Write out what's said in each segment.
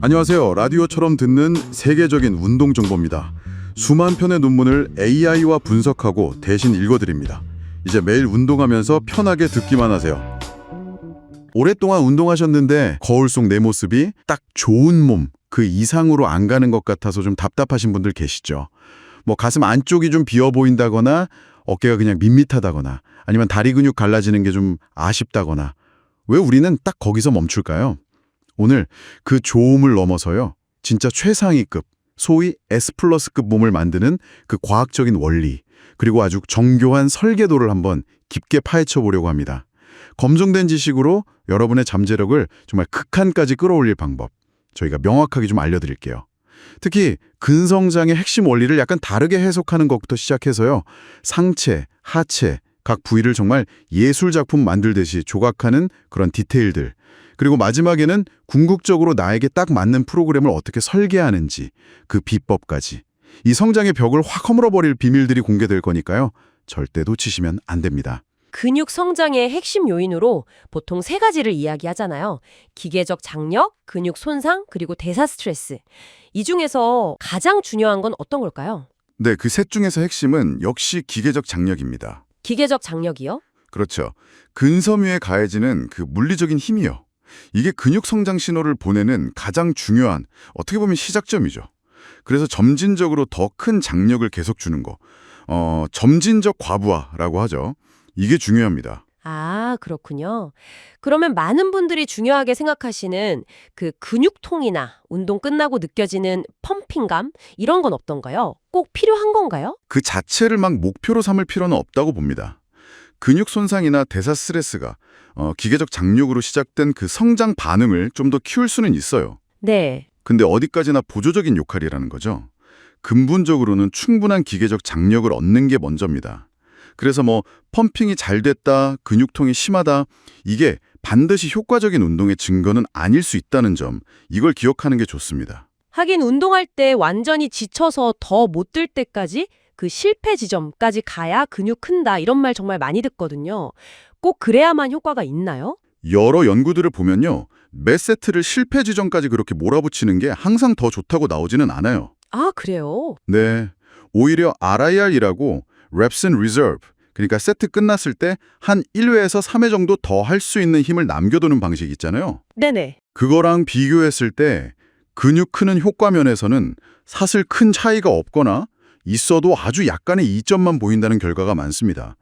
안녕하세요. 라디오처럼 듣는 세계적인 운동 정보입니다. 수만 편의 논문을 AI와 분석하고 대신 읽어드립니다. 이제 매일 운동하면서 편하게 듣기만 하세요. 오랫동안 운동하셨는데 거울 속 내 모습이 딱 좋은 몸, 그 이상으로 안 가는 것 같아서 좀 답답하신 분들 계시죠. 뭐 가슴 안쪽이 좀 비어 보인다거나 어깨가 그냥 밋밋하다거나 아니면 다리 근육 갈라지는 게 좀 아쉽다거나 왜 우리는 딱 거기서 멈출까요? 오늘 그 좋음을 넘어서요. 진짜 최상위급, 소위 S+급 몸을 만드는 그 과학적인 원리, 그리고 아주 정교한 설계도를 한번 깊게 파헤쳐 보려고 합니다. 검증된 지식으로 여러분의 잠재력을 정말 극한까지 끌어올릴 방법, 저희가 명확하게 좀 알려드릴게요. 특히 근성장의 핵심 원리를 약간 다르게 해석하는 것부터 시작해서요. 상체, 하체, 각 부위를 정말 예술작품 만들듯이 조각하는 그런 디테일들, 그리고 마지막에는 궁극적으로 나에게 딱 맞는 프로그램을 어떻게 설계하는지 그 비법까지 이 성장의 벽을 확 허물어버릴 비밀들이 공개될 거니까요. 절대 놓치시면 안 됩니다. 근육 성장의 핵심 요인으로 보통 세 가지를 이야기하잖아요. 기계적 장력, 근육 손상, 그리고 대사 스트레스. 이 중에서 가장 중요한 건 어떤 걸까요? 네, 그 셋 중에서 핵심은 역시 기계적 장력입니다. 기계적 장력이요? 그렇죠. 근섬유에 가해지는 그 물리적인 힘이요. 이게 근육 성장 신호를 보내는 가장 중요한, 어떻게 보면 시작점이죠. 그래서 점진적으로 더 큰 장력을 계속 주는 거. 점진적 과부하라고 하죠. 이게 중요합니다. 아, 그렇군요. 그러면 많은 분들이 중요하게 생각하시는 그 근육통이나 운동 끝나고 느껴지는 펌핑감 이런 건 어떤가요? 꼭 필요한 건가요? 그 자체를 막 목표로 삼을 필요는 없다고 봅니다. 근육 손상이나 대사 스트레스가 기계적 장력으로 시작된 그 성장 반응을 좀 더 키울 수는 있어요. 네. 근데 어디까지나 보조적인 역할이라는 거죠. 근본적으로는 충분한 기계적 장력을 얻는 게 먼저입니다. 그래서 뭐 펌핑이 잘 됐다, 근육통이 심하다, 이게 반드시 효과적인 운동의 증거는 아닐 수 있다는 점, 이걸 기억하는 게 좋습니다. 하긴 운동할 때 완전히 지쳐서 더 못 들 때까지 그 실패 지점까지 가야 근육 큰다 이런 말 정말 많이 듣거든요. 꼭 그래야만 효과가 있나요? 여러 연구들을 보면요. 몇 세트를 실패 지점까지 그렇게 몰아붙이는 게 항상 더 좋다고 나오지는 않아요. 아, 그래요? 네, 오히려 RIR이라고 Reps in Reserve, 그러니까 세트 끝났을 때 한 1회에서 3회 정도 더 할 수 있는 힘을 남겨두는 방식이 있잖아요. 네네. 그거랑 비교했을 때 근육 크는 효과 면에서는 사실 큰 차이가 없거나 있어도 아주 약간의 이점만 보인다는 결과가 많습니다.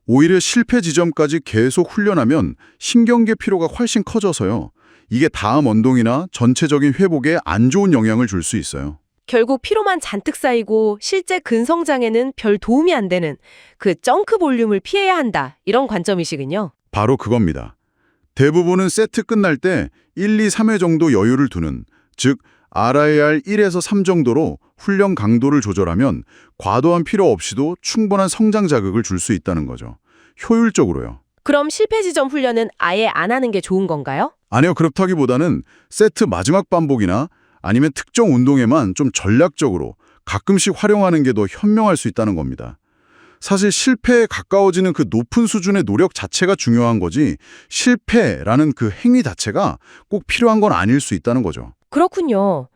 오히려 실패 지점까지 계속 훈련하면 신경계 피로가 훨씬 커져서요. 이게 다음 운동이나 전체적인 회복에 안 좋은 영향을 줄 수 있어요. 결국 피로만 잔뜩 쌓이고 실제 근성장에는 별 도움이 안 되는 그 정크 볼륨을 피해야 한다. 이런 관점이시군요. 바로 그겁니다. 대부분은 세트 끝날 때 1, 2, 3회 정도 여유를 두는, 즉 RIR 1에서 3 정도로 훈련 강도를 조절하면 과도한 피로 없이도 충분한 성장 자극을 줄 수 있다는 거죠. 효율적으로요. 그럼 실패 지점 훈련은 아예 안 하는 게 좋은 건가요? 아니요, 그렇다기보다는 세트 마지막 반복이나 아니면 특정 운동에만 좀 전략적으로 가끔씩 활용하는 게 더 현명할 수 있다는 겁니다. 사실 실패에 가까워지는 그 높은 수준의 노력 자체가 중요한 거지 실패라는 그 행위 자체가 꼭 필요한 건 아닐 수 있다는 거죠. 그렇군요.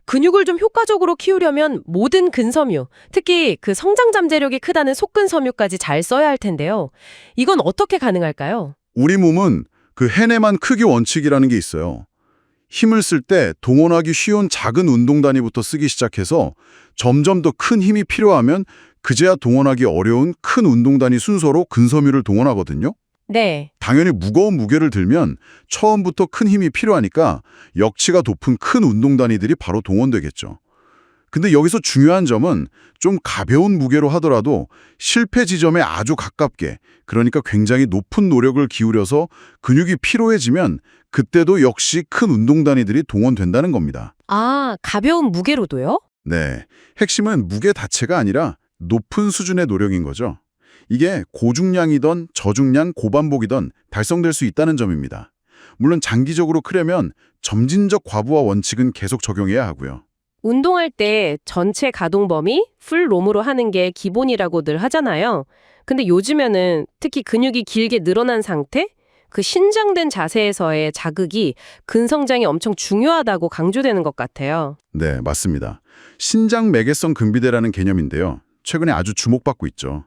근육을 좀 효과적으로 키우려면 모든 근섬유, 특히 그 성장 잠재력이 크다는 속근섬유까지 잘 써야 할 텐데요. 이건 어떻게 가능할까요? 우리 몸은 그 해내만 크기 원칙이라는 게 있어요. 힘을 쓸 때 동원하기 쉬운 작은 운동 단위부터 쓰기 시작해서 점점 더 큰 힘이 필요하면 그제야 동원하기 어려운 큰 운동 단위 순서로 근섬유를 동원하거든요. 네. 당연히 무거운 무게를 들면 처음부터 큰 힘이 필요하니까 역치가 높은 큰 운동 단위들이 바로 동원되겠죠. 근데 여기서 중요한 점은 좀 가벼운 무게로 하더라도 실패 지점에 아주 가깝게, 그러니까 굉장히 높은 노력을 기울여서 근육이 피로해지면 그때도 역시 큰 운동 단위들이 동원된다는 겁니다. 아, 가벼운 무게로도요? 네, 핵심은 무게 자체가 아니라 높은 수준의 노력인 거죠. 이게 고중량이든 저중량, 고반복이든 달성될 수 있다는 점입니다. 물론 장기적으로 크려면 점진적 과부하 원칙은 계속 적용해야 하고요. 운동할 때 전체 가동 범위 풀 롬으로 하는 게 기본이라고들 하잖아요. 근데 요즘에는 특히 근육이 길게 늘어난 상태, 그 신장된 자세에서의 자극이 근성장이 엄청 중요하다고 강조되는 것 같아요. 네, 맞습니다. 신장 매개성 근비대라는 개념인데요. 최근에 아주 주목받고 있죠.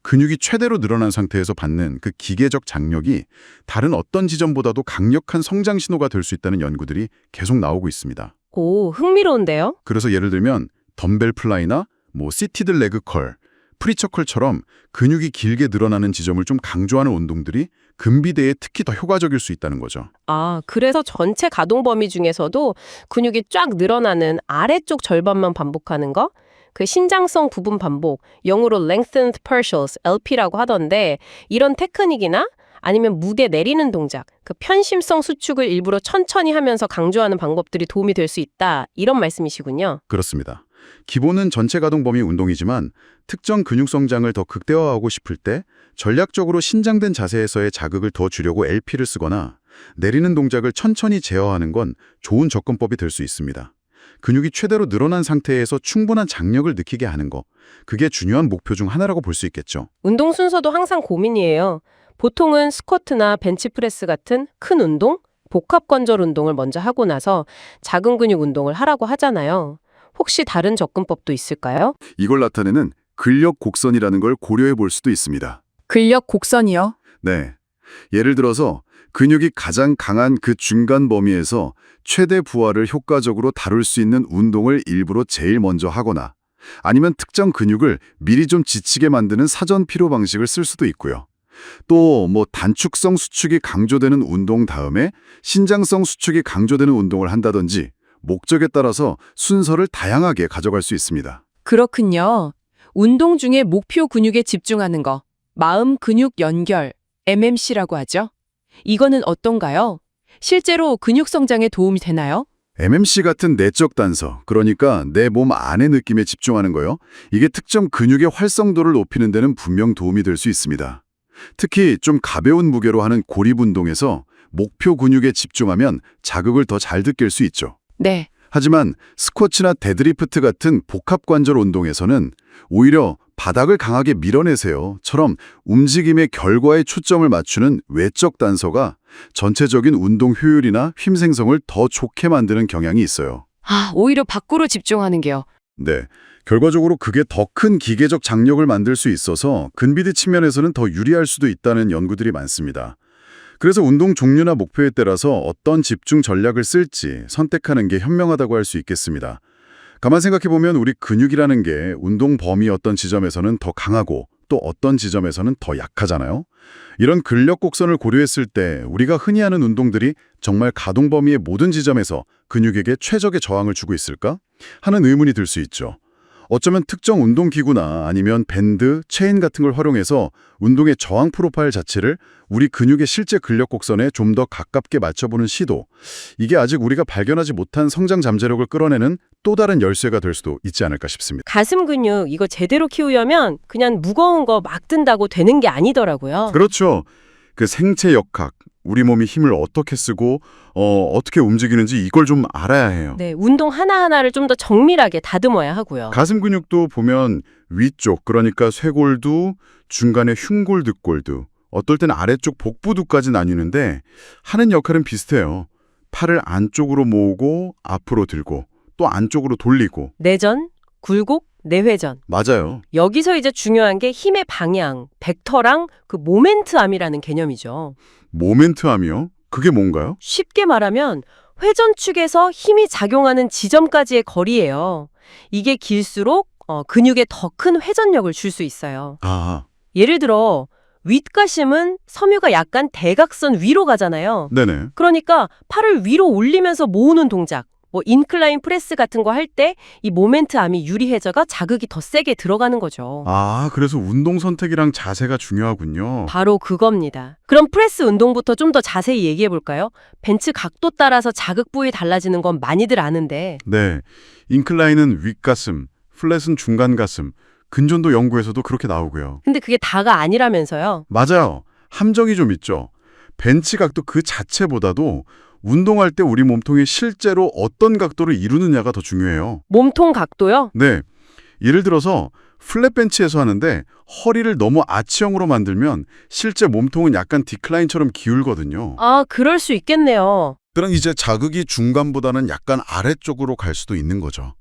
근육이 최대로 늘어난 상태에서 받는 그 기계적 장력이 다른 어떤 지점보다도 강력한 성장 신호가 될 수 있다는 연구들이 계속 나오고 있습니다. 오, 흥미로운데요? 그래서 예를 들면 덤벨 플라이나 시티드 레그 컬, 프리처 컬처럼 근육이 길게 늘어나는 지점을 좀 강조하는 운동들이 근비대에 특히 더 효과적일 수 있다는 거죠. 아, 그래서 전체 가동 범위 중에서도 근육이 쫙 늘어나는 아래쪽 절반만 반복하는 거? 그 신장성 부분 반복, 영어로 lengthened partials, LP라고 하던데 이런 테크닉이나 아니면 무게 내리는 동작, 그 편심성 수축을 일부러 천천히 하면서 강조하는 방법들이 도움이 될 수 있다. 이런 말씀이시군요. 그렇습니다. 기본은 전체 가동 범위 운동이지만 특정 근육 성장을 더 극대화하고 싶을 때 전략적으로 신장된 자세에서의 자극을 더 주려고 LP를 쓰거나 내리는 동작을 천천히 제어하는 건 좋은 접근법이 될 수 있습니다. 근육이 최대로 늘어난 상태에서 충분한 장력을 느끼게 하는 거, 그게 중요한 목표 중 하나라고 볼 수 있겠죠. 운동 순서도 항상 고민이에요. 보통은 스쿼트나 벤치프레스 같은 큰 운동, 복합관절 운동을 먼저 하고 나서 작은 근육 운동을 하라고 하잖아요. 혹시 다른 접근법도 있을까요? 이걸 나타내는 근력 곡선이라는 걸 고려해 볼 수도 있습니다. 근력 곡선이요? 네. 예를 들어서 근육이 가장 강한 그 중간 범위에서 최대 부하를 효과적으로 다룰 수 있는 운동을 일부러 제일 먼저 하거나 아니면 특정 근육을 미리 좀 지치게 만드는 사전 피로 방식을 쓸 수도 있고요. 또 단축성 수축이 강조되는 운동 다음에 신장성 수축이 강조되는 운동을 한다든지 목적에 따라서 순서를 다양하게 가져갈 수 있습니다. 그렇군요. 운동 중에 목표 근육에 집중하는 거, 마음 근육 연결, MMC라고 하죠. 이거는 어떤가요? 실제로 근육 성장에 도움이 되나요? MMC 같은 내적 단서, 그러니까 내 몸 안의 느낌에 집중하는 거요. 이게 특정 근육의 활성도를 높이는 데는 분명 도움이 될 수 있습니다. 특히 좀 가벼운 무게로 하는 고립 운동에서 목표 근육에 집중하면 자극을 더 잘 느낄 수 있죠. 네. 하지만 스쿼트나 데드리프트 같은 복합관절 운동에서는 오히려 바닥을 강하게 밀어내세요처럼 움직임의 결과에 초점을 맞추는 외적 단서가 전체적인 운동 효율이나 힘 생성을 더 좋게 만드는 경향이 있어요. 오히려 밖으로 집중하는 게요. 네, 결과적으로 그게 더 큰 기계적 장력을 만들 수 있어서 근비대 측면에서는 더 유리할 수도 있다는 연구들이 많습니다. 그래서 운동 종류나 목표에 따라서 어떤 집중 전략을 쓸지 선택하는 게 현명하다고 할 수 있겠습니다. 가만 생각해보면 우리 근육이라는 게 운동 범위 어떤 지점에서는 더 강하고 또 어떤 지점에서는 더 약하잖아요. 이런 근력 곡선을 고려했을 때 우리가 흔히 하는 운동들이 정말 가동 범위의 모든 지점에서 근육에게 최적의 저항을 주고 있을까? 하는 의문이 들 수 있죠. 어쩌면 특정 운동기구나 아니면 밴드, 체인 같은 걸 활용해서 운동의 저항 프로파일 자체를 우리 근육의 실제 근력 곡선에 좀 더 가깝게 맞춰보는 시도, 이게 아직 우리가 발견하지 못한 성장 잠재력을 끌어내는 또 다른 열쇠가 될 수도 있지 않을까 싶습니다. 가슴 근육 이거 제대로 키우려면 그냥 무거운 거 막 든다고 되는 게 아니더라고요. 그렇죠. 그 생체 역학, 우리 몸이 힘을 어떻게 쓰고 어떻게 움직이는지 이걸 좀 알아야 해요. 네, 운동 하나하나를 좀 더 정밀하게 다듬어야 하고요. 가슴 근육도 보면 위쪽, 그러니까 쇄골두, 중간에 흉골, 득골두, 어떨 땐 아래쪽 복부두까지 나뉘는데 하는 역할은 비슷해요. 팔을 안쪽으로 모으고 앞으로 들고 또 안쪽으로 돌리고. 내전, 굴곡, 내회전. 맞아요. 여기서 이제 중요한 게 힘의 방향, 벡터랑 그 모멘트암이라는 개념이죠. 모멘트암이요? 그게 뭔가요? 쉽게 말하면 회전축에서 힘이 작용하는 지점까지의 거리예요. 이게 길수록 근육에 더 큰 회전력을 줄 수 있어요. 예를 들어 윗가심은 섬유가 약간 대각선 위로 가잖아요. 네네. 그러니까 팔을 위로 올리면서 모으는 동작, 인클라인 프레스 같은 거 할 때 이 모멘트암이 유리해져가 자극이 더 세게 들어가는 거죠. 그래서 운동 선택이랑 자세가 중요하군요. 바로 그겁니다. 그럼 프레스 운동부터 좀 더 자세히 얘기해 볼까요? 벤츠 각도 따라서 자극 부위 달라지는 건 많이들 아는데. 네. 인클라인은 윗가슴, 플랫은 중간 가슴, 근전도 연구에서도 그렇게 나오고요. 근데 그게 다가 아니라면서요? 맞아요. 함정이 좀 있죠. 벤치 각도 그 자체보다도 운동할 때 우리 몸통이 실제로 어떤 각도를 이루느냐가 더 중요해요. 몸통 각도요? 네. 예를 들어서 플랫벤치에서 하는데 허리를 너무 아치형으로 만들면 실제 몸통은 약간 디클라인처럼 기울거든요. 아, 그럴 수 있겠네요. 그럼 이제 자극이 중간보다는 약간 아래쪽으로 갈 수도 있는 거죠.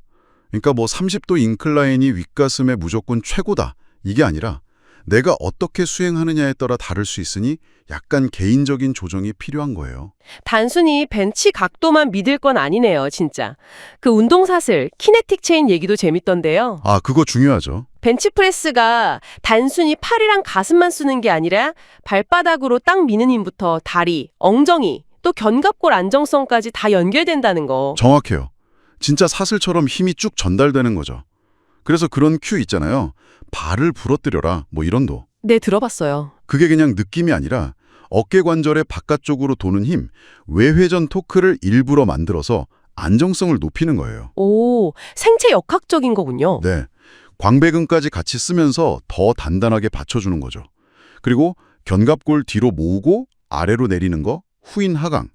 그러니까 뭐 30도 인클라인이 윗가슴에 무조건 최고다. 이게 아니라 내가 어떻게 수행하느냐에 따라 다를 수 있으니 약간 개인적인 조정이 필요한 거예요. 단순히 벤치 각도만 믿을 건 아니네요, 진짜. 그 운동사슬, 키네틱 체인 얘기도 재밌던데요. 아, 그거 중요하죠. 벤치프레스가 단순히 팔이랑 가슴만 쓰는 게 아니라 발바닥으로 딱 미는 힘부터 다리, 엉덩이, 또 견갑골 안정성까지 다 연결된다는 거. 정확해요. 진짜 사슬처럼 힘이 쭉 전달되는 거죠. 그래서 그런 큐 있잖아요. 발을 부러뜨려라, 뭐 이런도. 네, 들어봤어요. 그게 그냥 느낌이 아니라 어깨 관절의 바깥쪽으로 도는 힘, 외회전 토크를 일부러 만들어서 안정성을 높이는 거예요. 오, 생체 역학적인 거군요. 네. 광배근까지 같이 쓰면서 더 단단하게 받쳐주는 거죠. 그리고 견갑골 뒤로 모으고 아래로 내리는 거, 후인 하강.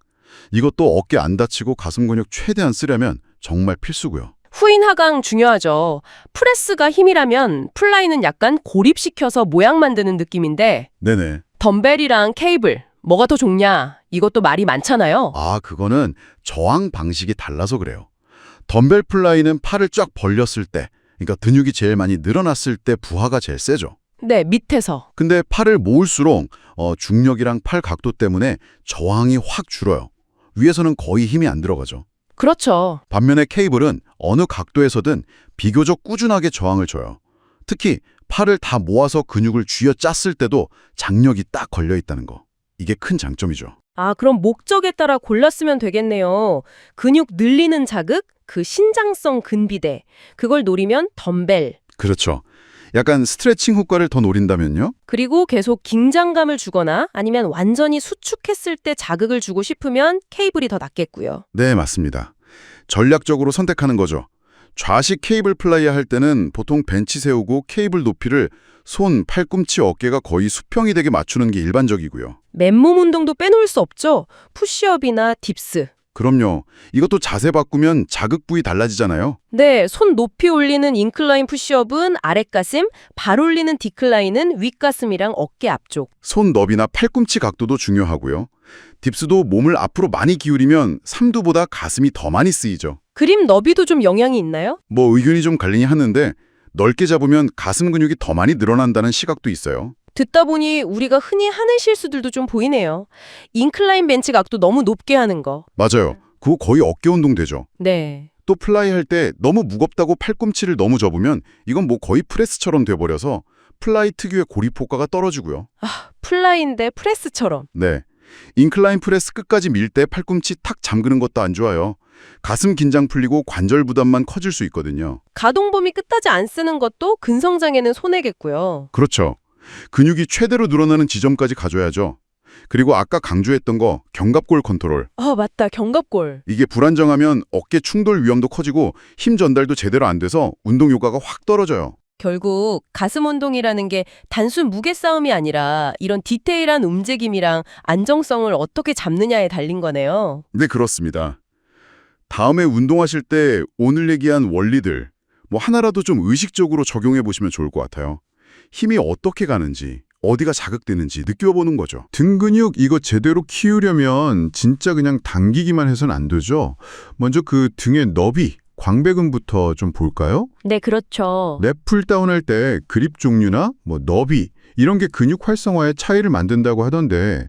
이것도 어깨 안 다치고 가슴 근육 최대한 쓰려면 정말 필수고요. 후인 하강 중요하죠. 프레스가 힘이라면 플라이는 약간 고립시켜서 모양 만드는 느낌인데 네네. 덤벨이랑 케이블, 뭐가 더 좋냐? 이것도 말이 많잖아요. 아, 그거는 저항 방식이 달라서 그래요. 덤벨 플라이는 팔을 쫙 벌렸을 때, 그러니까 근육이 제일 많이 늘어났을 때 부하가 제일 세죠. 네, 밑에서. 근데 팔을 모을수록 중력이랑 팔 각도 때문에 저항이 확 줄어요. 위에서는 거의 힘이 안 들어가죠. 그렇죠. 반면에 케이블은 어느 각도에서든 비교적 꾸준하게 저항을 줘요. 특히 팔을 다 모아서 근육을 쥐어 짰을 때도 장력이 딱 걸려 있다는 거. 이게 큰 장점이죠. 아, 그럼 목적에 따라 골랐으면 되겠네요. 근육 늘리는 자극, 그 신장성 근비대. 그걸 노리면 덤벨. 그렇죠. 약간 스트레칭 효과를 더 노린다면요? 그리고 계속 긴장감을 주거나 아니면 완전히 수축했을 때 자극을 주고 싶으면 케이블이 더 낫겠고요. 네, 맞습니다. 전략적으로 선택하는 거죠. 좌식 케이블 플라이 할 때는 보통 벤치 세우고 케이블 높이를 손, 팔꿈치, 어깨가 거의 수평이 되게 맞추는 게 일반적이고요. 맨몸 운동도 빼놓을 수 없죠. 푸시업이나 딥스. 그럼요. 이것도 자세 바꾸면 자극 부위 달라지잖아요. 네, 손 높이 올리는 인클라인 푸시업은 아랫가슴, 발 올리는 디클라인은 윗가슴이랑 어깨 앞쪽. 손 너비나 팔꿈치 각도도 중요하고요. 딥스도 몸을 앞으로 많이 기울이면 삼두보다 가슴이 더 많이 쓰이죠. 그립 너비도 좀 영향이 있나요? 뭐 의견이 좀 갈리긴 하는데 넓게 잡으면 가슴 근육이 더 많이 늘어난다는 시각도 있어요. 듣다 보니 우리가 흔히 하는 실수들도 좀 보이네요. 인클라인 벤치 각도 너무 높게 하는 거. 맞아요. 그거 거의 어깨 운동 되죠. 네. 또 플라이 할 때 너무 무겁다고 팔꿈치를 너무 접으면 이건 뭐 거의 프레스처럼 돼버려서 플라이 특유의 고립 효과가 떨어지고요. 아, 플라이인데 프레스처럼. 네. 인클라인 프레스 끝까지 밀 때 팔꿈치 탁 잠그는 것도 안 좋아요. 가슴 긴장 풀리고 관절 부담만 커질 수 있거든요. 가동 범위 끝까지 안 쓰는 것도 근성장애는 손해겠고요. 그렇죠. 근육이 최대로 늘어나는 지점까지 가져야죠. 그리고 아까 강조했던 거 견갑골 컨트롤. 아, 맞다. 견갑골. 이게 불안정하면 어깨 충돌 위험도 커지고 힘 전달도 제대로 안 돼서 운동 효과가 확 떨어져요. 결국 가슴 운동이라는 게 단순 무게 싸움이 아니라 이런 디테일한 움직임이랑 안정성을 어떻게 잡느냐에 달린 거네요. 네, 그렇습니다. 다음에 운동하실 때 오늘 얘기한 원리들 뭐 하나라도 좀 의식적으로 적용해 보시면 좋을 것 같아요. 힘이 어떻게 가는지, 어디가 자극되는지 느껴보는 거죠. 등 근육 이거 제대로 키우려면 진짜 그냥 당기기만 해서는 안 되죠. 먼저 그 등의 너비, 광배근부터 좀 볼까요? 네, 그렇죠. 랩 풀다운 할 때 그립 종류나 뭐 너비 이런 게 근육 활성화에 차이를 만든다고 하던데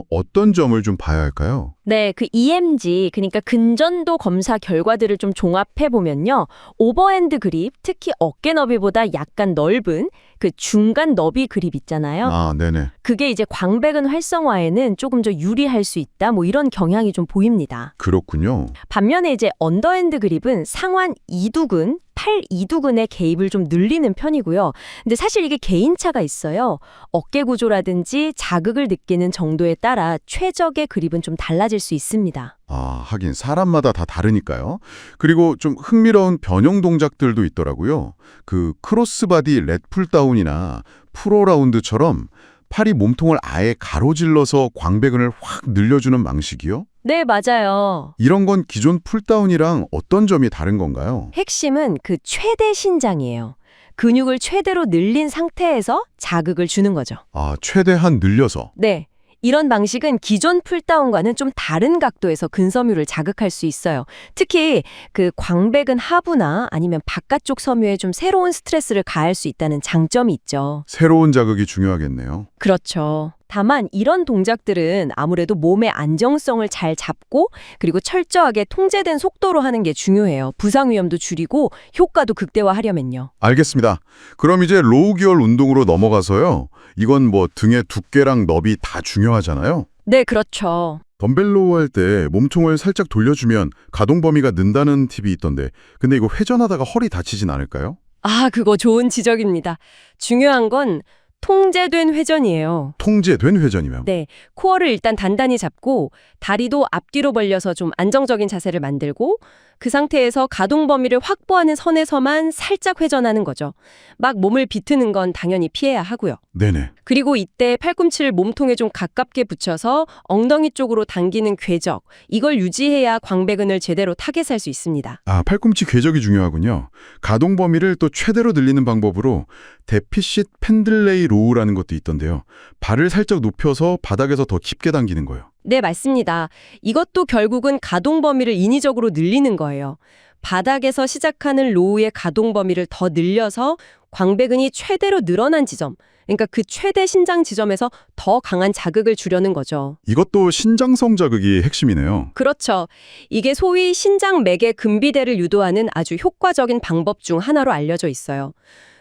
어떤 점을 좀 봐야 할까요? 네, 그 EMG, 그러니까 근전도 검사 결과들을 좀 종합해 보면요. 오버핸드 그립, 특히 어깨 너비보다 약간 넓은 그 중간 너비 그립 있잖아요. 아, 네네. 그게 이제 광배근 활성화에는 조금 더 유리할 수 있다. 뭐 이런 경향이 좀 보입니다. 그렇군요. 반면에 이제 언더핸드 그립은 상완 이두근, 팔 이두근의 개입을 좀 늘리는 편이고요. 근데 사실 이게 개인차가 있어요. 어깨 구조라든지 자극을 느끼는 정도에 따라 최적의 그립은 좀 달라질 수 있습니다. 아, 하긴 사람마다 다 다르니까요. 그리고 좀 흥미로운 변형 동작들도 있더라고요. 그 크로스바디 렛풀다운이나 프로라운드처럼 팔이 몸통을 아예 가로질러서 광배근을 확 늘려주는 방식이요? 네, 맞아요. 이런 건 기존 풀다운이랑 어떤 점이 다른 건가요? 핵심은 그 최대 신장이에요. 근육을 최대로 늘린 상태에서 자극을 주는 거죠. 아, 최대한 늘려서. 네. 이런 방식은 기존 풀다운과는 좀 다른 각도에서 근섬유를 자극할 수 있어요. 특히 그 광배근 하부나 아니면 바깥쪽 섬유에 좀 새로운 스트레스를 가할 수 있다는 장점이 있죠. 새로운 자극이 중요하겠네요. 그렇죠. 다만 이런 동작들은 아무래도 몸의 안정성을 잘 잡고 그리고 철저하게 통제된 속도로 하는 게 중요해요. 부상 위험도 줄이고 효과도 극대화하려면요. 알겠습니다. 그럼 이제 로우 기열 운동으로 넘어가서요. 이건 뭐 등의 두께랑 너비 다 중요하잖아요. 네, 그렇죠. 덤벨 로우 할 때 몸통을 살짝 돌려주면 가동 범위가 는다는 팁이 있던데 근데 이거 회전하다가 허리 다치진 않을까요? 아, 그거 좋은 지적입니다. 중요한 건 통제된 회전이에요. 통제된 회전이면. 네, 코어를 일단 단단히 잡고 다리도 앞뒤로 벌려서 좀 안정적인 자세를 만들고 그 상태에서 가동 범위를 확보하는 선에서만 살짝 회전하는 거죠. 막 몸을 비트는 건 당연히 피해야 하고요. 네네. 그리고 이때 팔꿈치를 몸통에 좀 가깝게 붙여서 엉덩이 쪽으로 당기는 궤적, 이걸 유지해야 광배근을 제대로 타겟할 수 있습니다. 아, 팔꿈치 궤적이 중요하군요. 가동 범위를 또 최대로 늘리는 방법으로 데피싯 펜들레이 로우라는 것도 있던데요. 발을 살짝 높여서 바닥에서 더 깊게 당기는 거예요. 네, 맞습니다. 이것도 결국은 가동 범위를 인위적으로 늘리는 거예요. 바닥에서 시작하는 로우의 가동 범위를 더 늘려서 광배근이 최대로 늘어난 지점, 그러니까 그 최대 신장 지점에서 더 강한 자극을 주려는 거죠. 이것도 신장성 자극이 핵심이네요. 그렇죠. 이게 소위 신장 맥의 근비대를 유도하는 아주 효과적인 방법 중 하나로 알려져 있어요.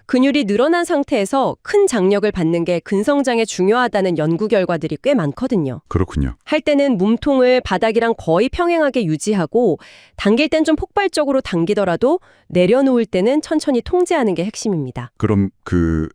근육이 늘어난 상태에서 큰 장력을 받는 게 근성장에 중요하다는 연구 결과들이 꽤 많거든요. 그렇군요. 할 때는 몸통을 바닥이랑 거의 평행하게 유지하고 당길 땐 좀 폭발적으로 당기더라도 내려놓을 때는 천천히 통제하는 게 핵심입니다. 그럼 그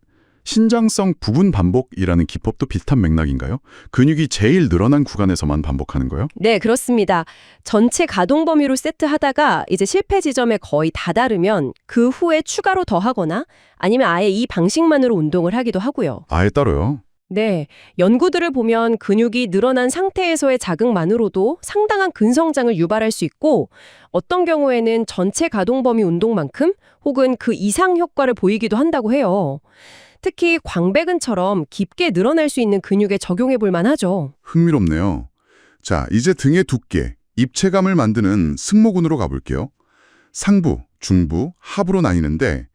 신장성 부분 반복이라는 기법도 비슷한 맥락인가요? 근육이 제일 늘어난 구간에서만 반복하는 거요? 네, 그렇습니다. 전체 가동 범위로 세트하다가 이제 실패 지점에 거의 다다르면 그 후에 추가로 더 하거나 아니면 아예 이 방식만으로 운동을 하기도 하고요. 아예 따로요? 네, 연구들을 보면 근육이 늘어난 상태에서의 자극만으로도 상당한 근성장을 유발할 수 있고 어떤 경우에는 전체 가동 범위 운동만큼 혹은 그 이상 효과를 보이기도 한다고 해요. 특히 광배근처럼 깊게 늘어날 수 있는 근육에 적용해 볼 만하죠. 흥미롭네요. 자, 이제 등의 두께, 입체감을 만드는 승모근으로 가볼게요. 상부, 중부, 하부로 나뉘는데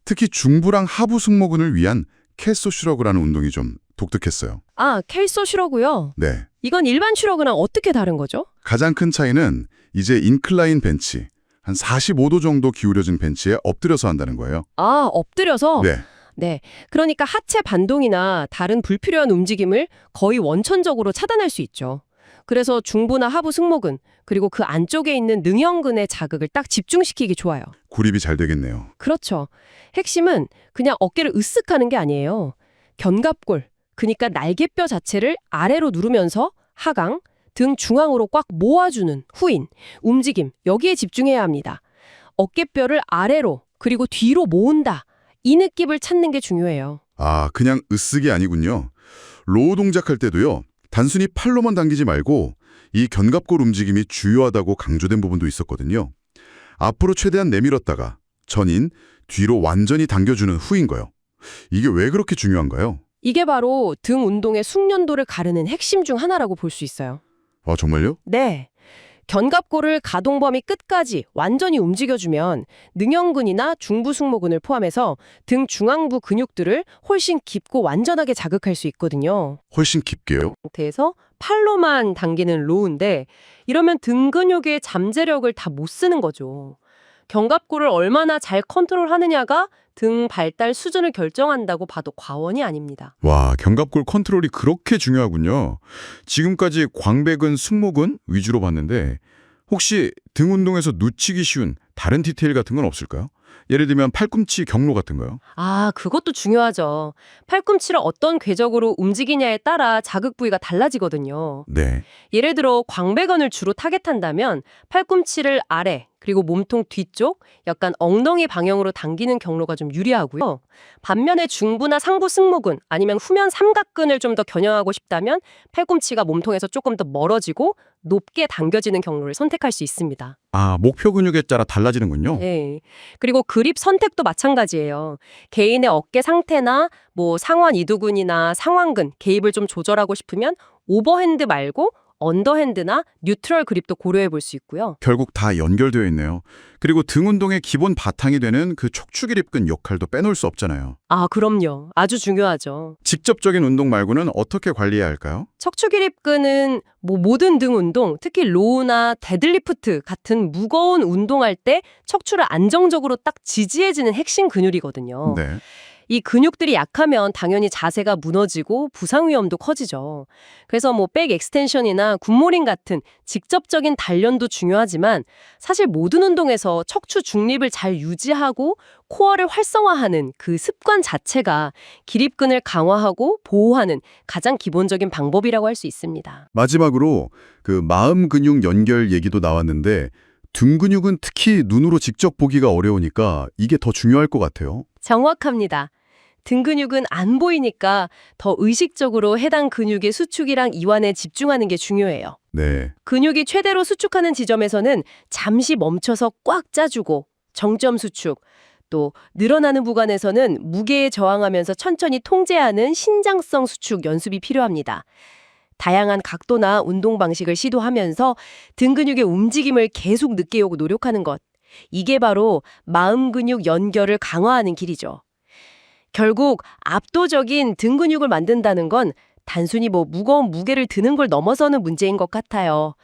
특히 중부랑 하부 승모근을 위한 켈소 슈러그라는 운동이 좀 독특했어요. 아, 켈소 슈러그요? 네. 이건 일반 슈러그랑 어떻게 다른 거죠? 가장 큰 차이는 이제 인클라인 벤치, 한 45도 정도 기울여진 벤치에 엎드려서 한다는 거예요. 아, 엎드려서? 네. 네. 그러니까 하체 반동이나 다른 불필요한 움직임을 거의 원천적으로 차단할 수 있죠. 그래서 중부나 하부 승모근, 그리고 그 안쪽에 있는 능형근의 자극을 딱 집중시키기 좋아요. 구립이 잘 되겠네요. 그렇죠. 핵심은 그냥 어깨를 으쓱 하는 게 아니에요. 견갑골, 그러니까 날개뼈 자체를 아래로 누르면서 하강, 등 중앙으로 꽉 모아주는 후인, 움직임, 여기에 집중해야 합니다. 어깨뼈를 아래로, 그리고 뒤로 모은다. 이 느낌을 찾는 게 중요해요. 아, 그냥 으쓱이 아니군요. 로우 동작할 때도요. 단순히 팔로만 당기지 말고 이 견갑골 움직임이 주요하다고 강조된 부분도 있었거든요. 앞으로 최대한 내밀었다가 전인, 뒤로 완전히 당겨주는 후인 거요. 이게 왜 그렇게 중요한가요? 이게 바로 등 운동의 숙련도를 가르는 핵심 중 하나라고 볼 수 있어요. 아, 정말요? 네. 견갑골을 가동 범위 끝까지 완전히 움직여주면 능형근이나 중부 승모근을 포함해서 등 중앙부 근육들을 훨씬 깊고 완전하게 자극할 수 있거든요. 훨씬 깊게요? 상태에서 팔로만 당기는 로우인데 이러면 등 근육의 잠재력을 다 못 쓰는 거죠. 견갑골을 얼마나 잘 컨트롤하느냐가 등 발달 수준을 결정한다고 봐도 과언이 아닙니다. 와, 견갑골 컨트롤이 그렇게 중요하군요. 지금까지 광배근, 승모근 위주로 봤는데 혹시 등 운동에서 놓치기 쉬운 다른 디테일 같은 건 없을까요? 예를 들면 팔꿈치 경로 같은 거요? 아, 그것도 중요하죠. 팔꿈치를 어떤 궤적으로 움직이냐에 따라 자극 부위가 달라지거든요. 네. 예를 들어 광배근을 주로 타겟한다면 팔꿈치를 아래, 그리고 몸통 뒤쪽, 약간 엉덩이 방향으로 당기는 경로가 좀 유리하고요. 반면에 중부나 상부 승모근 아니면 후면 삼각근을 좀 더 겨냥하고 싶다면 팔꿈치가 몸통에서 조금 더 멀어지고 높게 당겨지는 경로를 선택할 수 있습니다. 아, 목표 근육에 따라 달라지는군요. 네. 그리고 그립 선택도 마찬가지예요. 개인의 어깨 상태나 뭐 상완 이두근이나 상완근, 개입을 좀 조절하고 싶으면 오버핸드 말고 언더핸드나 뉴트럴 그립도 고려해 볼 수 있고요. 결국 다 연결되어 있네요. 그리고 등 운동의 기본 바탕이 되는 그 척추기립근 역할도 빼놓을 수 없잖아요. 아, 그럼요. 아주 중요하죠. 직접적인 운동 말고는 어떻게 관리해야 할까요? 척추기립근은 뭐 모든 등 운동, 특히 로우나 데드리프트 같은 무거운 운동할 때 척추를 안정적으로 딱 지지해주는 핵심 근육이거든요. 네. 이 근육들이 약하면 당연히 자세가 무너지고 부상 위험도 커지죠. 그래서 뭐 백 엑스텐션이나 굿모닝 같은 직접적인 단련도 중요하지만 사실 모든 운동에서 척추 중립을 잘 유지하고 코어를 활성화하는 그 습관 자체가 기립근을 강화하고 보호하는 가장 기본적인 방법이라고 할 수 있습니다. 마지막으로 그 마음 근육 연결 얘기도 나왔는데 등 근육은 특히 눈으로 직접 보기가 어려우니까 이게 더 중요할 것 같아요. 정확합니다. 등 근육은 안 보이니까 더 의식적으로 해당 근육의 수축이랑 이완에 집중하는 게 중요해요. 네. 근육이 최대로 수축하는 지점에서는 잠시 멈춰서 꽉 짜주고 정점 수축, 또 늘어나는 구간에서는 무게에 저항하면서 천천히 통제하는 신장성 수축 연습이 필요합니다. 다양한 각도나 운동 방식을 시도하면서 등 근육의 움직임을 계속 느끼려고 노력하는 것. 이게 바로 마음 근육 연결을 강화하는 길이죠. 결국 압도적인 등 근육을 만든다는 건 단순히 뭐 무거운 무게를 드는 걸 넘어서는 문제인 것 같아요.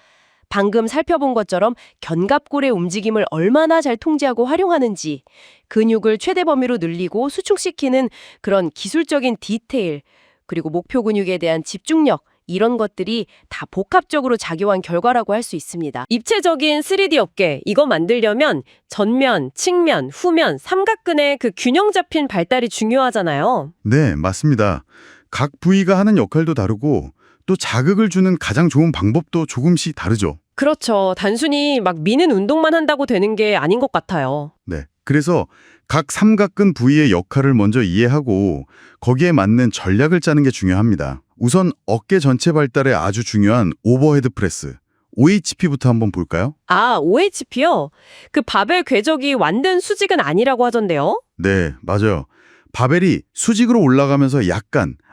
방금 살펴본 것처럼 견갑골의 움직임을 얼마나 잘 통제하고 활용하는지, 근육을 최대 범위로 늘리고 수축시키는 그런 기술적인 디테일, 그리고 목표 근육에 대한 집중력, 이런 것들이 다 복합적으로 작용한 결과라고 할 수 있습니다. 입체적인 3D 어깨, 이거 만들려면 전면, 측면, 후면, 삼각근의 그 균형 잡힌 발달이 중요하잖아요. 네, 맞습니다. 각 부위가 하는 역할도 다르고 또 자극을 주는 가장 좋은 방법도 조금씩 다르죠. 그렇죠. 단순히 막 미는 운동만 한다고 되는 게 아닌 것 같아요. 네. 그래서 각 삼각근 부위의 역할을 먼저 이해하고 거기에 맞는 전략을 짜는 게 중요합니다. 우선 어깨 전체 발달에 아주 중요한 오버헤드 프레스, OHP부터 한번 볼까요? 아, OHP요? 그 바벨 궤적이 완전 수직은 아니라고 하던데요? 네, 맞아요. 바벨이 수직으로 올라가면서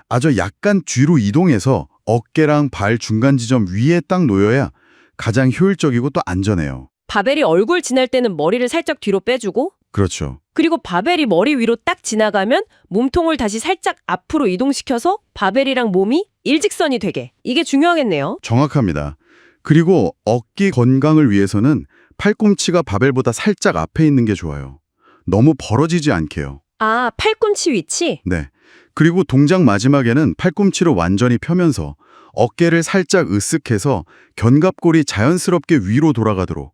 아주 약간 뒤로 이동해서 어깨랑 발 중간 지점 위에 딱 놓여야 가장 효율적이고 또 안전해요. 바벨이 얼굴 지날 때는 머리를 살짝 뒤로 빼주고, 그렇죠. 그리고 바벨이 머리 위로 딱 지나가면 몸통을 다시 살짝 앞으로 이동시켜서 바벨이랑 몸이 일직선이 되게. 이게 중요하겠네요. 정확합니다. 그리고 어깨 건강을 위해서는 팔꿈치가 바벨보다 살짝 앞에 있는 게 좋아요. 너무 벌어지지 않게요. 아, 팔꿈치 위치? 네. 그리고 동작 마지막에는 팔꿈치로 완전히 펴면서 어깨를 살짝 으쓱해서 견갑골이 자연스럽게 위로 돌아가도록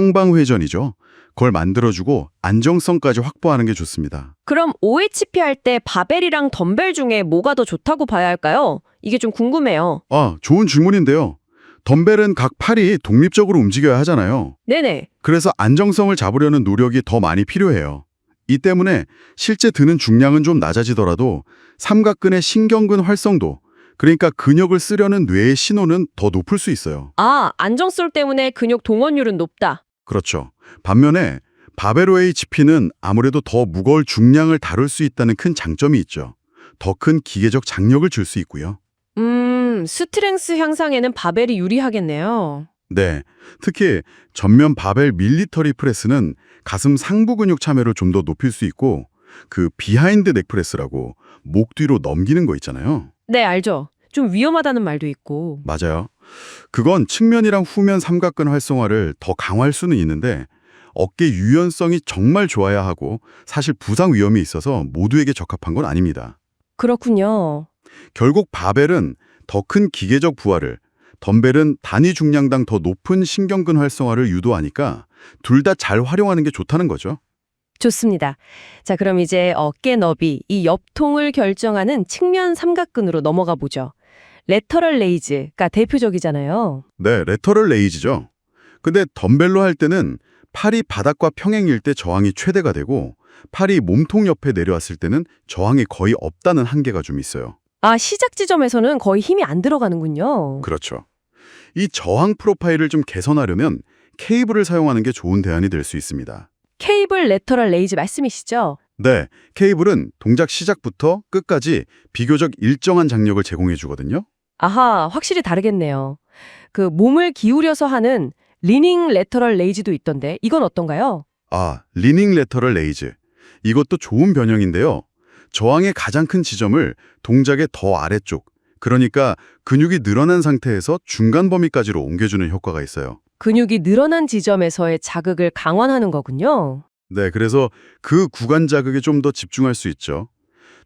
상방회전이죠. 그걸 만들어주고 안정성까지 확보하는 게 좋습니다. 그럼 OHP 할 때 바벨이랑 덤벨 중에 뭐가 더 좋다고 봐야 할까요? 이게 좀 궁금해요. 아, 좋은 질문인데요. 덤벨은 각 팔이 독립적으로 움직여야 하잖아요. 네네. 그래서 안정성을 잡으려는 노력이 더 많이 필요해요. 이 때문에 실제 드는 중량은 좀 낮아지더라도 삼각근의 신경근 활성도, 그러니까 근육을 쓰려는 뇌의 신호는 더 높을 수 있어요. 아, 안정성 때문에 근육 동원율은 높다. 그렇죠. 반면에 바벨 OHP는 아무래도 더 무거울 중량을 다룰 수 있다는 큰 장점이 있죠. 더 큰 기계적 장력을 줄 수 있고요. 스트렝스 향상에는 바벨이 유리하겠네요. 네, 특히 전면 바벨 밀리터리 프레스는 가슴 상부 근육 참여를 좀 더 높일 수 있고 그 비하인드 넥 프레스라고 목 뒤로 넘기는 거 있잖아요. 네, 알죠. 좀 위험하다는 말도 있고. 맞아요. 그건 측면이랑 후면 삼각근 활성화를 더 강화할 수는 있는데 어깨 유연성이 정말 좋아야 하고 사실 부상 위험이 있어서 모두에게 적합한 건 아닙니다. 그렇군요. 결국 바벨은 더 큰 기계적 부하를, 덤벨은 단위 중량당 더 높은 신경근 활성화를 유도하니까 둘 다 잘 활용하는 게 좋다는 거죠. 좋습니다. 자, 그럼 이제 어깨 너비, 이 옆통을 결정하는 측면 삼각근으로 넘어가 보죠. 레터럴 레이즈가 대표적이잖아요. 네, 레터럴 레이즈죠. 근데 덤벨로 할 때는 팔이 바닥과 평행일 때 저항이 최대가 되고 팔이 몸통 옆에 내려왔을 때는 저항이 거의 없다는 한계가 좀 있어요. 아, 시작 지점에서는 거의 힘이 안 들어가는군요. 그렇죠. 이 저항 프로파일을 좀 개선하려면 케이블을 사용하는 게 좋은 대안이 될 수 있습니다. 케이블 레터럴 레이즈 말씀이시죠? 네, 케이블은 동작 시작부터 끝까지 비교적 일정한 장력을 제공해 주거든요. 아하, 확실히 다르겠네요. 그 몸을 기울여서 하는 리닝 레터럴 레이즈도 있던데 이건 어떤가요? 아, 리닝 레터럴 레이즈. 이것도 좋은 변형인데요. 저항의 가장 큰 지점을 동작의 더 아래쪽, 그러니까 근육이 늘어난 상태에서 중간 범위까지로 옮겨주는 효과가 있어요. 근육이 늘어난 지점에서의 자극을 강화하는 거군요. 네, 그래서 그 구간 자극에 좀 더 집중할 수 있죠.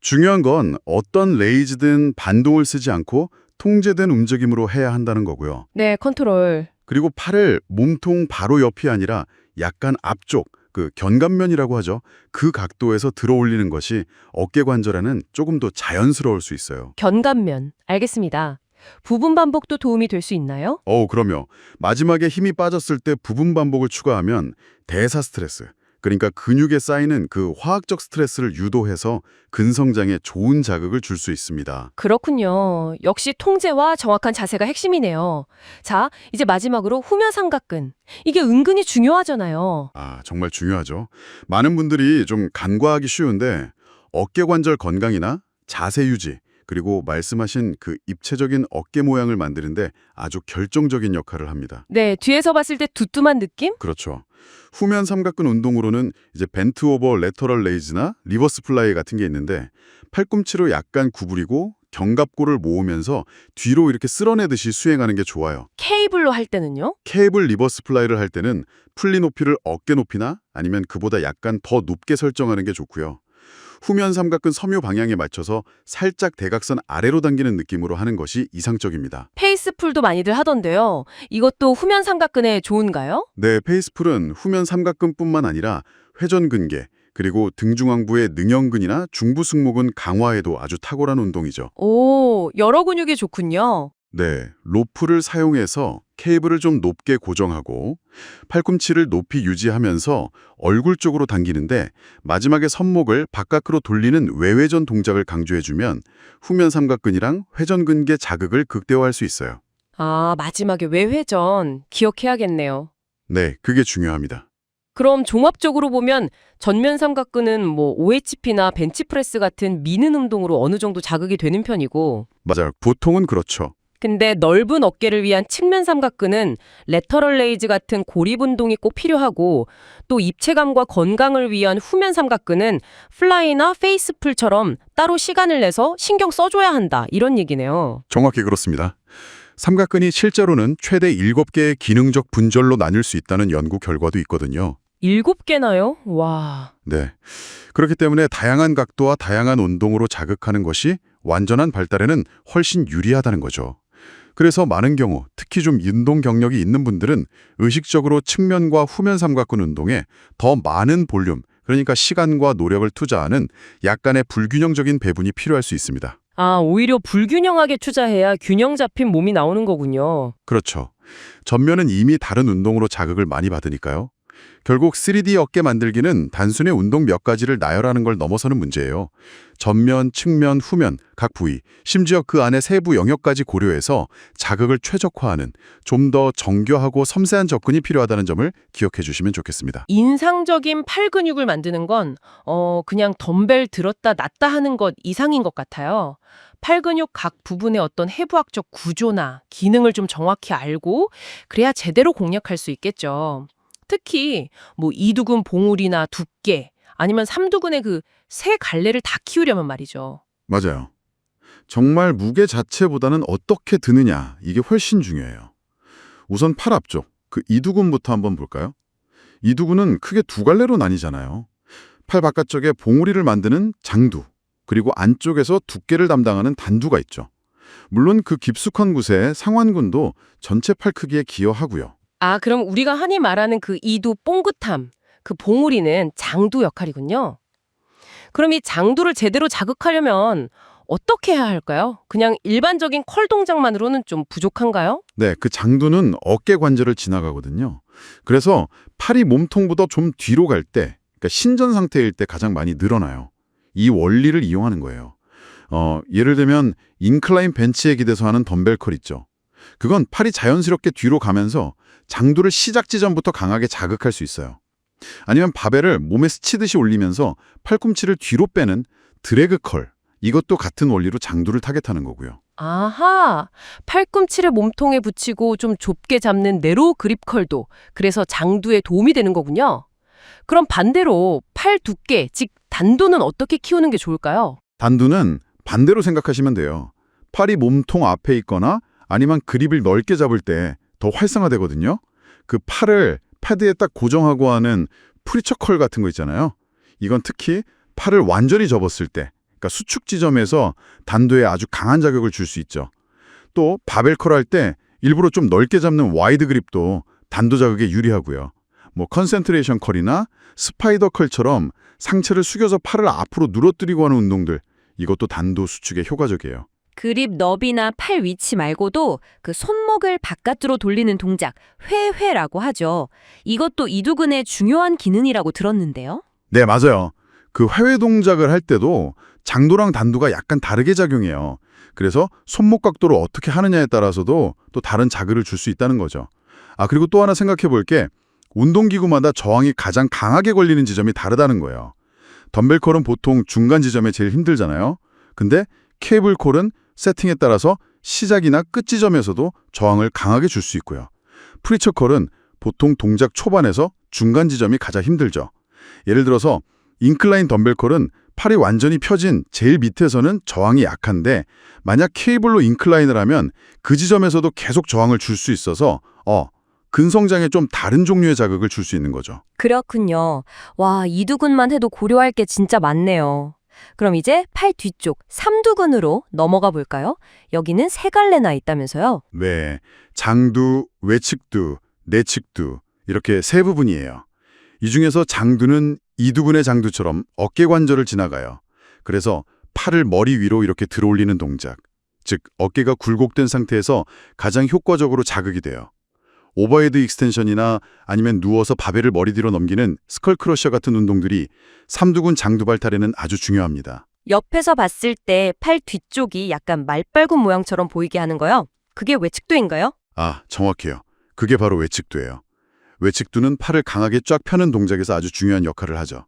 중요한 건 어떤 레이즈든 반동을 쓰지 않고 통제된 움직임으로 해야 한다는 거고요. 네, 컨트롤. 그리고 팔을 몸통 바로 옆이 아니라 약간 앞쪽, 그 견갑면이라고 하죠. 그 각도에서 들어 올리는 것이 어깨 관절에는 조금 더 자연스러울 수 있어요. 견갑면. 알겠습니다. 부분 반복도 도움이 될 수 있나요? 그럼요. 마지막에 힘이 빠졌을 때 부분 반복을 추가하면 대사 스트레스, 그러니까 근육에 쌓이는 그 화학적 스트레스를 유도해서 근성장에 좋은 자극을 줄 수 있습니다. 그렇군요. 역시 통제와 정확한 자세가 핵심이네요. 자, 이제 마지막으로 후면 삼각근. 이게 은근히 중요하잖아요. 아, 정말 중요하죠. 많은 분들이 좀 간과하기 쉬운데 어깨 관절 건강이나 자세 유지, 그리고 말씀하신 그 입체적인 어깨 모양을 만드는데 아주 결정적인 역할을 합니다. 네, 뒤에서 봤을 때 두툼한 느낌? 그렇죠. 후면 삼각근 운동으로는 이제 벤트 오버 레터럴 레이즈나 리버스 플라이 같은 게 있는데 팔꿈치로 약간 구부리고 견갑골을 모으면서 뒤로 이렇게 쓸어내듯이 수행하는 게 좋아요. 케이블로 할 때는요? 케이블 리버스 플라이를 할 때는 풀리 높이를 어깨 높이나 아니면 그보다 약간 더 높게 설정하는 게 좋고요. 후면 삼각근 섬유 방향에 맞춰서 살짝 대각선 아래로 당기는 느낌으로 하는 것이 이상적입니다. 페이스풀도 많이들 하던데요. 이것도 후면 삼각근에 좋은가요? 네, 페이스풀은 후면 삼각근뿐만 아니라 회전근개, 그리고 등중앙부의 능형근이나 중부 승모근 강화에도 아주 탁월한 운동이죠. 오, 여러 근육에 좋군요. 네, 로프를 사용해서 케이블을 좀 높게 고정하고 팔꿈치를 높이 유지하면서 얼굴 쪽으로 당기는데 마지막에 손목을 바깥으로 돌리는 외회전 동작을 강조해주면 후면 삼각근이랑 회전근개 자극을 극대화할 수 있어요. 아, 마지막에 외회전 기억해야겠네요. 네, 그게 중요합니다. 그럼 종합적으로 보면 전면 삼각근은 뭐 OHP나 벤치프레스 같은 미는 운동으로 어느 정도 자극이 되는 편이고, 맞아요. 보통은 그렇죠. 근데 넓은 어깨를 위한 측면 삼각근은 레터럴 레이즈 같은 고립 운동이 꼭 필요하고, 또 입체감과 건강을 위한 후면 삼각근은 플라이나 페이스풀처럼 따로 시간을 내서 신경 써줘야 한다, 이런 얘기네요. 정확히 그렇습니다. 삼각근이 실제로는 최대 7개의 기능적 분절로 나뉠 수 있다는 연구 결과도 있거든요. 7개나요? 와. 네. 그렇기 때문에 다양한 각도와 다양한 운동으로 자극하는 것이 완전한 발달에는 훨씬 유리하다는 거죠. 그래서 많은 경우 특히 좀 운동 경력이 있는 분들은 의식적으로 측면과 후면 삼각근 운동에 더 많은 볼륨, 그러니까 시간과 노력을 투자하는 약간의 불균형적인 배분이 필요할 수 있습니다. 아, 오히려 불균형하게 투자해야 균형 잡힌 몸이 나오는 거군요. 그렇죠. 전면은 이미 다른 운동으로 자극을 많이 받으니까요. 결국 3D 어깨 만들기는 단순히 운동 몇 가지를 나열하는 걸 넘어서는 문제예요. 전면, 측면, 후면, 각 부위, 심지어 그 안에 세부 영역까지 고려해서 자극을 최적화하는 좀 더 정교하고 섬세한 접근이 필요하다는 점을 기억해 주시면 좋겠습니다. 인상적인 팔 근육을 만드는 건 그냥 덤벨 들었다 놨다 하는 것 이상인 것 같아요. 팔 근육 각 부분의 어떤 해부학적 구조나 기능을 좀 정확히 알고 그래야 제대로 공략할 수 있겠죠. 특히 뭐 이두근 봉우리나 두께 아니면 삼두근의 그 세 갈래를 다 키우려면 말이죠. 맞아요. 정말 무게 자체보다는 어떻게 드느냐, 이게 훨씬 중요해요. 우선 팔 앞쪽, 그 이두근부터 한번 볼까요? 이두근은 크게 두 갈래로 나뉘잖아요. 팔 바깥쪽에 봉우리를 만드는 장두, 그리고 안쪽에서 두께를 담당하는 단두가 있죠. 물론 그 깊숙한 곳에 상완근도 전체 팔 크기에 기여하고요. 아, 그럼 우리가 흔히 말하는 그 이두 뽕긋함, 그 봉우리는 장두 역할이군요. 그럼 이 장두를 제대로 자극하려면 어떻게 해야 할까요? 그냥 일반적인 컬 동작만으로는 좀 부족한가요? 네, 그 장두는 어깨 관절을 지나가거든요. 그래서 팔이 몸통보다 좀 뒤로 갈 때, 그러니까 신전 상태일 때 가장 많이 늘어나요. 이 원리를 이용하는 거예요. 예를 들면 인클라인 벤치에 기대서 하는 덤벨 컬 있죠. 그건 팔이 자연스럽게 뒤로 가면서 장두를 시작 지점부터 강하게 자극할 수 있어요. 아니면 바벨을 몸에 스치듯이 올리면서 팔꿈치를 뒤로 빼는 드래그 컬. 이것도 같은 원리로 장두를 타겟하는 거고요. 아하, 팔꿈치를 몸통에 붙이고 좀 좁게 잡는 네로우 그립 컬도 그래서 장두에 도움이 되는 거군요. 그럼 반대로 팔 두께, 즉 단두는 어떻게 키우는 게 좋을까요? 단두는 반대로 생각하시면 돼요. 팔이 몸통 앞에 있거나 아니면 그립을 넓게 잡을 때 더 활성화되거든요. 그 팔을 패드에 딱 고정하고 하는 프리처 컬 같은 거 있잖아요. 이건 특히 팔을 완전히 접었을 때, 그러니까 수축 지점에서 단두에 아주 강한 자극을 줄 수 있죠. 또 바벨 컬 할 때 일부러 좀 넓게 잡는 와이드 그립도 단두 자극에 유리하고요. 뭐 컨센트레이션 컬이나 스파이더 컬처럼 상체를 숙여서 팔을 앞으로 누러뜨리고 하는 운동들, 이것도 단두 수축에 효과적이에요. 그립 너비나 팔 위치 말고도 그 손목을 바깥으로 돌리는 동작, 회회라고 하죠. 이것도 이두근의 중요한 기능이라고 들었는데요. 네, 맞아요. 그 회회 동작을 할 때도 장두랑 단두가 약간 다르게 작용해요. 그래서 손목 각도를 어떻게 하느냐에 따라서도 또 다른 자극을 줄 수 있다는 거죠. 그리고 또 하나 생각해 볼 게 운동기구마다 저항이 가장 강하게 걸리는 지점이 다르다는 거예요. 덤벨 컬은 보통 중간 지점에 제일 힘들잖아요. 근데 케이블 컬은 세팅에 따라서 시작이나 끝 지점에서도 저항을 강하게 줄 수 있고요. 프리처 컬은 보통 동작 초반에서 중간 지점이 가장 힘들죠. 예를 들어서 인클라인 덤벨 컬은 팔이 완전히 펴진 제일 밑에서는 저항이 약한데 만약 케이블로 인클라인을 하면 그 지점에서도 계속 저항을 줄 수 있어서 근성장에 좀 다른 종류의 자극을 줄 수 있는 거죠. 그렇군요. 와, 이두근만 해도 고려할 게 진짜 많네요. 그럼 이제 팔 뒤쪽 삼두근으로 넘어가 볼까요? 여기는 세 갈래나 있다면서요? 네, 장두, 외측두, 내측두 이렇게 세 부분이에요. 이 중에서 장두는 이두근의 장두처럼 어깨 관절을 지나가요. 그래서 팔을 머리 위로 이렇게 들어올리는 동작, 즉 어깨가 굴곡된 상태에서 가장 효과적으로 자극이 돼요. 오버헤드 익스텐션이나 아니면 누워서 바벨을 머리 뒤로 넘기는 스컬 크러셔 같은 운동들이 삼두근 장두 발달에는 아주 중요합니다. 옆에서 봤을 때 팔 뒤쪽이 약간 말발굽 모양처럼 보이게 하는 거요. 그게 외측두인가요? 정확해요. 그게 바로 외측두예요. 외측두는 팔을 강하게 쫙 펴는 동작에서 아주 중요한 역할을 하죠.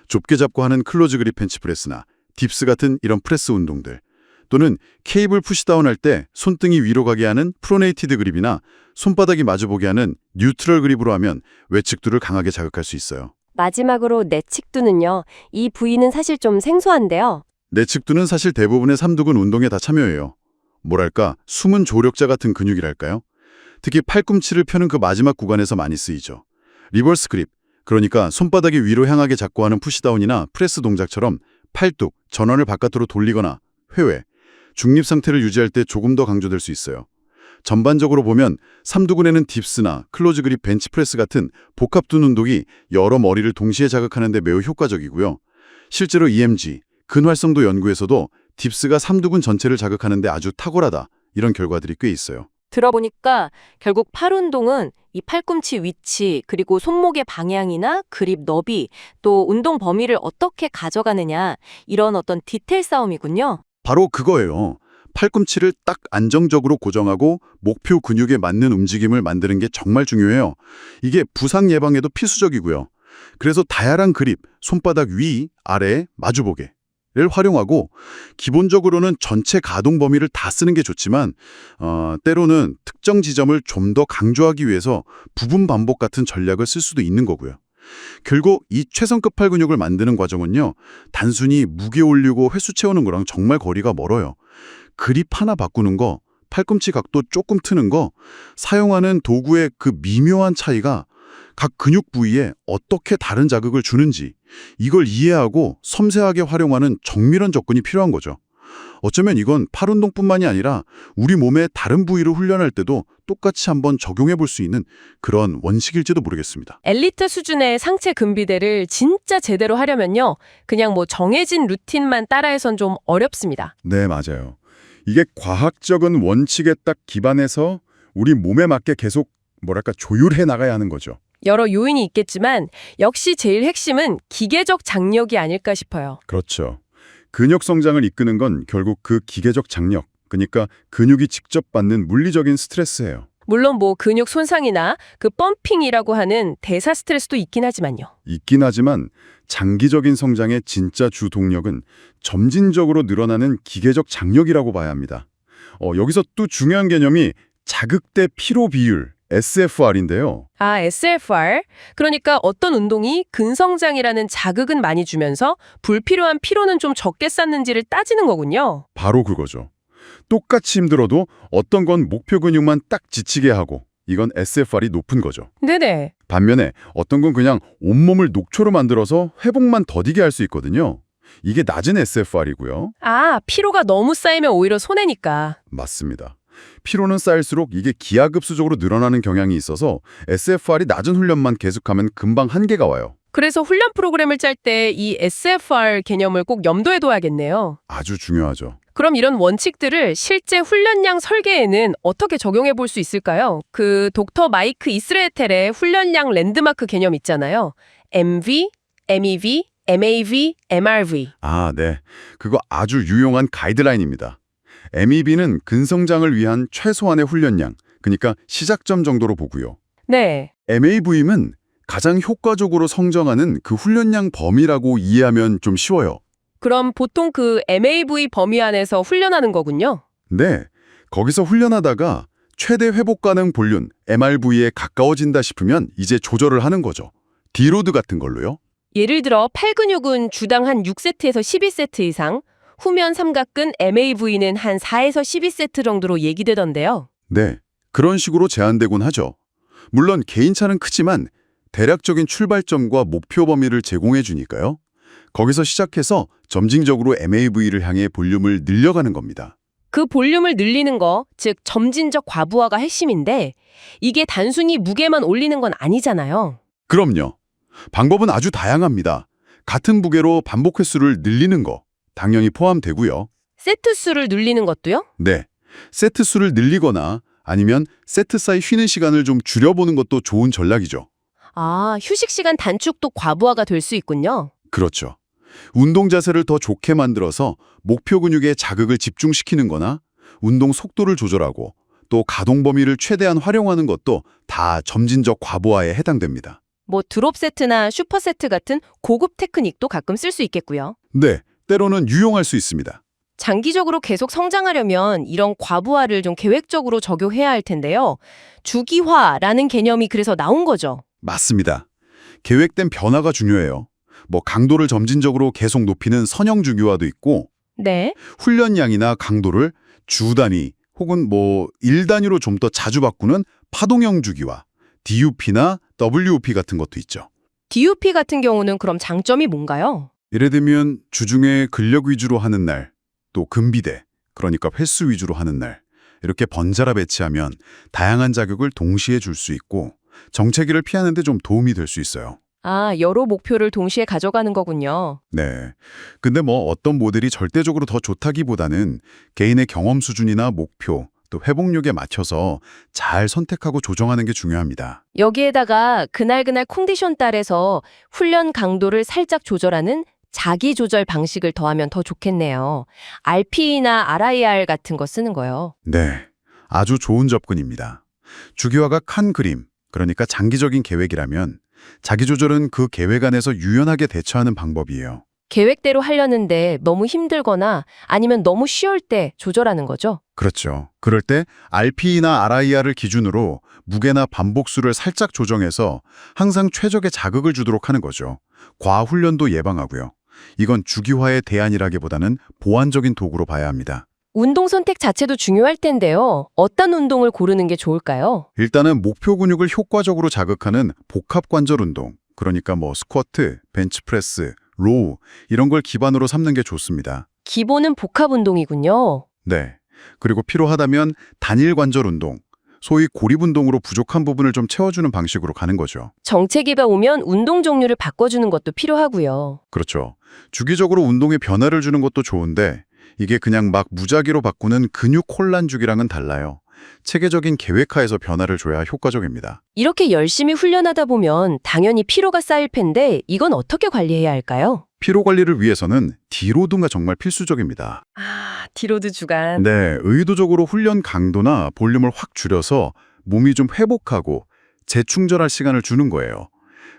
좁게 잡고 하는 클로즈 그립 벤치프레스나 딥스 같은 이런 프레스 운동들, 또는 케이블 푸시다운 할 때 손등이 위로 가게 하는 프로네이티드 그립이나 손바닥이 마주보게 하는 뉴트럴 그립으로 하면 외측두를 강하게 자극할 수 있어요. 마지막으로 내측두는요. 이 부위는 사실 좀 생소한데요. 내측두는 사실 대부분의 삼두근 운동에 다 참여해요. 뭐랄까, 숨은 조력자 같은 근육이랄까요? 특히 팔꿈치를 펴는 그 마지막 구간에서 많이 쓰이죠. 리버스 그립, 그러니까 손바닥이 위로 향하게 잡고 하는 푸시다운이나 프레스 동작처럼 팔뚝, 전원을 바깥으로 돌리거나 회회, 중립 상태를 유지할 때 조금 더 강조될 수 있어요. 전반적으로 보면 삼두근에는 딥스나 클로즈 그립 벤치프레스 같은 복합둔 운동이 여러 머리를 동시에 자극하는 데 매우 효과적이고요. 실제로 EMG, 근활성도 연구에서도 딥스가 삼두근 전체를 자극하는 데 아주 탁월하다, 이런 결과들이 꽤 있어요. 들어보니까 결국 팔 운동은 이 팔꿈치 위치 그리고 손목의 방향이나 그립 너비 또 운동 범위를 어떻게 가져가느냐 이런 어떤 디테일 싸움이군요. 바로 그거예요. 팔꿈치를 딱 안정적으로 고정하고 목표 근육에 맞는 움직임을 만드는 게 정말 중요해요. 이게 부상 예방에도 필수적이고요. 그래서 다양한 그립, 손바닥 위, 아래, 마주보게를 활용하고 기본적으로는 전체 가동 범위를 다 쓰는 게 좋지만 때로는 특정 지점을 좀 더 강조하기 위해서 부분 반복 같은 전략을 쓸 수도 있는 거고요. 결국 이 최상급 팔 근육을 만드는 과정은요, 단순히 무게 올리고 횟수 채우는 거랑 정말 거리가 멀어요. 그립 하나 바꾸는 거, 팔꿈치 각도 조금 트는 거, 사용하는 도구의 그 미묘한 차이가 각 근육 부위에 어떻게 다른 자극을 주는지 이걸 이해하고 섬세하게 활용하는 정밀한 접근이 필요한 거죠. 어쩌면 이건 팔 운동뿐만이 아니라 우리 몸의 다른 부위를 훈련할 때도 똑같이 한번 적용해 볼 수 있는 그런 원칙일지도 모르겠습니다. 엘리트 수준의 상체 근비대를 진짜 제대로 하려면요. 그냥 뭐 정해진 루틴만 따라해선 좀 어렵습니다. 네, 맞아요. 이게 과학적인 원칙에 딱 기반해서 우리 몸에 맞게 계속 뭐랄까 조율해 나가야 하는 거죠. 여러 요인이 있겠지만 역시 제일 핵심은 기계적 장력이 아닐까 싶어요. 그렇죠. 근육 성장을 이끄는 건 결국 그 기계적 장력, 그러니까 근육이 직접 받는 물리적인 스트레스예요. 물론 뭐 근육 손상이나 그 펌핑이라고 하는 대사 스트레스도 있긴 하지만요. 있긴 하지만 장기적인 성장의 진짜 주 동력은 점진적으로 늘어나는 기계적 장력이라고 봐야 합니다. 여기서 또 중요한 개념이 자극 대 피로 비율, SFR인데요. 아, SFR. 그러니까 어떤 운동이 근성장이라는 자극은 많이 주면서 불필요한 피로는 좀 적게 쌓는지를 따지는 거군요. 바로 그거죠. 똑같이 힘들어도 어떤 건 목표 근육만 딱 지치게 하고 이건 SFR이 높은 거죠. 네네. 반면에 어떤 건 그냥 온몸을 녹초로 만들어서 회복만 더디게 할 수 있거든요. 이게 낮은 SFR이고요. 아, 피로가 너무 쌓이면 오히려 손해니까. 맞습니다. 피로는 쌓일수록 이게 기하급수적으로 늘어나는 경향이 있어서 SFR이 낮은 훈련만 계속하면 금방 한계가 와요. 그래서 훈련 프로그램을 짤 때 이 SFR 개념을 꼭 염두에 둬야겠네요. 아주 중요하죠. 그럼 이런 원칙들을 실제 훈련량 설계에는 어떻게 적용해 볼 수 있을까요? 그 독터 마이크 이스레텔의 훈련량 랜드마크 개념 있잖아요. MV, MEV, MAV, MRV. 아, 네. 그거 아주 유용한 가이드라인입니다. MEV는 근성장을 위한 최소한의 훈련량, 그러니까 시작점 정도로 보고요. 네. MAV는 가장 효과적으로 성장하는 그 훈련량 범위라고 이해하면 좀 쉬워요. 그럼 보통 그 MAV 범위 안에서 훈련하는 거군요. 네, 거기서 훈련하다가 최대 회복 가능 볼륨, MRV에 가까워진다 싶으면 이제 조절을 하는 거죠. 디로드 같은 걸로요. 예를 들어 팔 근육은 주당 한 6세트에서 12세트 이상, 후면 삼각근 MAV는 한 4에서 12세트 정도로 얘기되던데요. 네, 그런 식으로 제한되곤 하죠. 물론 개인차는 크지만 대략적인 출발점과 목표 범위를 제공해 주니까요. 거기서 시작해서 점진적으로 MAV를 향해 볼륨을 늘려가는 겁니다. 그 볼륨을 늘리는 거, 즉 점진적 과부하가 핵심인데 이게 단순히 무게만 올리는 건 아니잖아요. 그럼요. 방법은 아주 다양합니다. 같은 무게로 반복 횟수를 늘리는 거 당연히 포함되고요. 세트 수를 늘리는 것도요? 네, 세트 수를 늘리거나 아니면 세트 사이 쉬는 시간을 좀 줄여보는 것도 좋은 전략이죠. 아, 휴식 시간 단축도 과부하가 될 수 있군요. 그렇죠. 운동 자세를 더 좋게 만들어서 목표 근육에 자극을 집중시키는 거나 운동 속도를 조절하고 또 가동 범위를 최대한 활용하는 것도 다 점진적 과부하에 해당됩니다. 뭐 드롭 세트나 슈퍼 세트 같은 고급 테크닉도 가끔 쓸 수 있겠고요. 네, 때로는 유용할 수 있습니다. 장기적으로 계속 성장하려면 이런 과부하를 좀 계획적으로 적용해야 할 텐데요. 주기화라는 개념이 그래서 나온 거죠. 맞습니다. 계획된 변화가 중요해요. 뭐 강도를 점진적으로 계속 높이는 선형 주기화도 있고 네. 훈련량이나 강도를 주 단위 혹은 뭐 일 단위로 좀 더 자주 바꾸는 파동형 주기화, DUP나 WOP 같은 것도 있죠. DUP 같은 경우는 그럼 장점이 뭔가요? 예를 들면 주중에 근력 위주로 하는 날, 또 근비대, 그러니까 횟수 위주로 하는 날 이렇게 번갈아 배치하면 다양한 자극을 동시에 줄 수 있고 정체기를 피하는 데 좀 도움이 될 수 있어요. 아, 여러 목표를 동시에 가져가는 거군요. 네. 근데 뭐 어떤 모델이 절대적으로 더 좋다기보다는 개인의 경험 수준이나 목표, 또 회복력에 맞춰서 잘 선택하고 조정하는 게 중요합니다. 여기에다가 그날그날 컨디션 따라서 훈련 강도를 살짝 조절하는 자기 조절 방식을 더하면 더 좋겠네요. RP나 RIR 같은 거 쓰는 거요. 네. 아주 좋은 접근입니다. 주기화가 큰 그림, 그러니까 장기적인 계획이라면 자기 조절은 그 계획 안에서 유연하게 대처하는 방법이에요. 계획대로 하려는데 너무 힘들거나 아니면 너무 쉬울 때 조절하는 거죠. 그렇죠. 그럴 때 RP나 RIR을 기준으로 무게나 반복수를 살짝 조정해서 항상 최적의 자극을 주도록 하는 거죠. 과훈련도 예방하고요. 이건 주기화의 대안이라기보다는 보완적인 도구로 봐야 합니다. 운동 선택 자체도 중요할 텐데요. 어떤 운동을 고르는 게 좋을까요? 일단은 목표 근육을 효과적으로 자극하는 복합 관절 운동, 그러니까 뭐 스쿼트, 벤치프레스, 로우 이런 걸 기반으로 삼는 게 좋습니다. 기본은 복합 운동이군요. 네. 그리고 필요하다면 단일 관절 운동, 소위 고립 운동으로 부족한 부분을 좀 채워주는 방식으로 가는 거죠. 정체기가 오면 운동 종류를 바꿔주는 것도 필요하고요. 그렇죠. 주기적으로 운동에 변화를 주는 것도 좋은데 이게 그냥 막 무작위로 바꾸는 근육 혼란 주기랑은 달라요. 체계적인 계획하에서 변화를 줘야 효과적입니다. 이렇게 열심히 훈련하다 보면 당연히 피로가 쌓일 텐데 이건 어떻게 관리해야 할까요? 피로 관리를 위해서는 디로드가 정말 필수적입니다. 아, 디로드 주간. 네, 의도적으로 훈련 강도나 볼륨을 확 줄여서 몸이 좀 회복하고 재충전할 시간을 주는 거예요.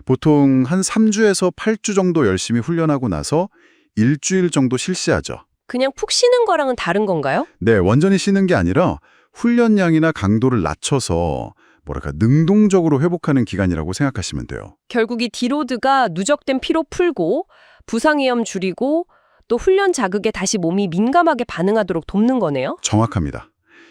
보통 한 3주에서 8주 정도 열심히 훈련하고 나서 일주일 정도 실시하죠. 그냥 푹 쉬는 거랑은 다른 건가요? 네, 완전히 쉬는 게 아니라 훈련량이나 강도를 낮춰서 능동적으로 회복하는 기간이라고 생각하시면 돼요. 결국 이 디로드가 누적된 피로 풀고 부상 위험 줄이고 또 훈련 자극에 다시 몸이 민감하게 반응하도록 돕는 거네요. 정확합니다.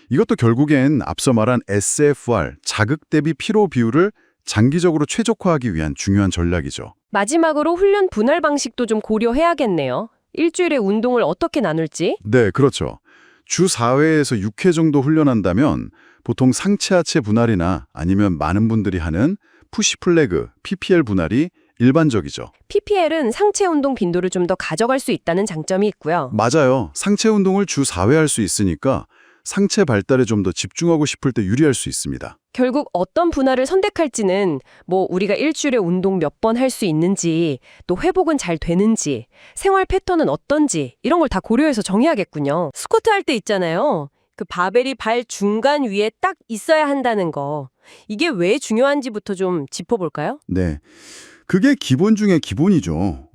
이것도 결국엔 앞서 말한 SFR, 자극 대비 피로 비율을 장기적으로 최적화하기 위한 중요한 전략이죠. 마지막으로 훈련 분할 방식도 좀 고려해야겠네요. 일주일에 운동을 어떻게 나눌지. 네, 그렇죠. 주 4회에서 6회 정도 훈련한다면 보통 상체 하체 분할이나 아니면 많은 분들이 하는 푸시플래그, PPL 분할이 일반적이죠. PPL은 상체 운동 빈도를 좀 더 가져갈 수 있다는 장점이 있고요. 맞아요. 상체 운동을 주 4회 할 수 있으니까 상체 발달에 좀 더 집중하고 싶을 때 유리할 수 있습니다. 결국 어떤 분할을 선택할지는 우리가 일주일에 운동 몇 번 할 수 있는지, 또 회복은 잘 되는지, 생활 패턴은 어떤지 이런 걸 다 고려해서 정해야겠군요. 스쿼트 할 때 있잖아요. 그 바벨이 발 중간 위에 딱 있어야 한다는 거. 이게 왜 중요한지부터 좀 짚어볼까요? 네. 그게 기본 중에 기본이죠.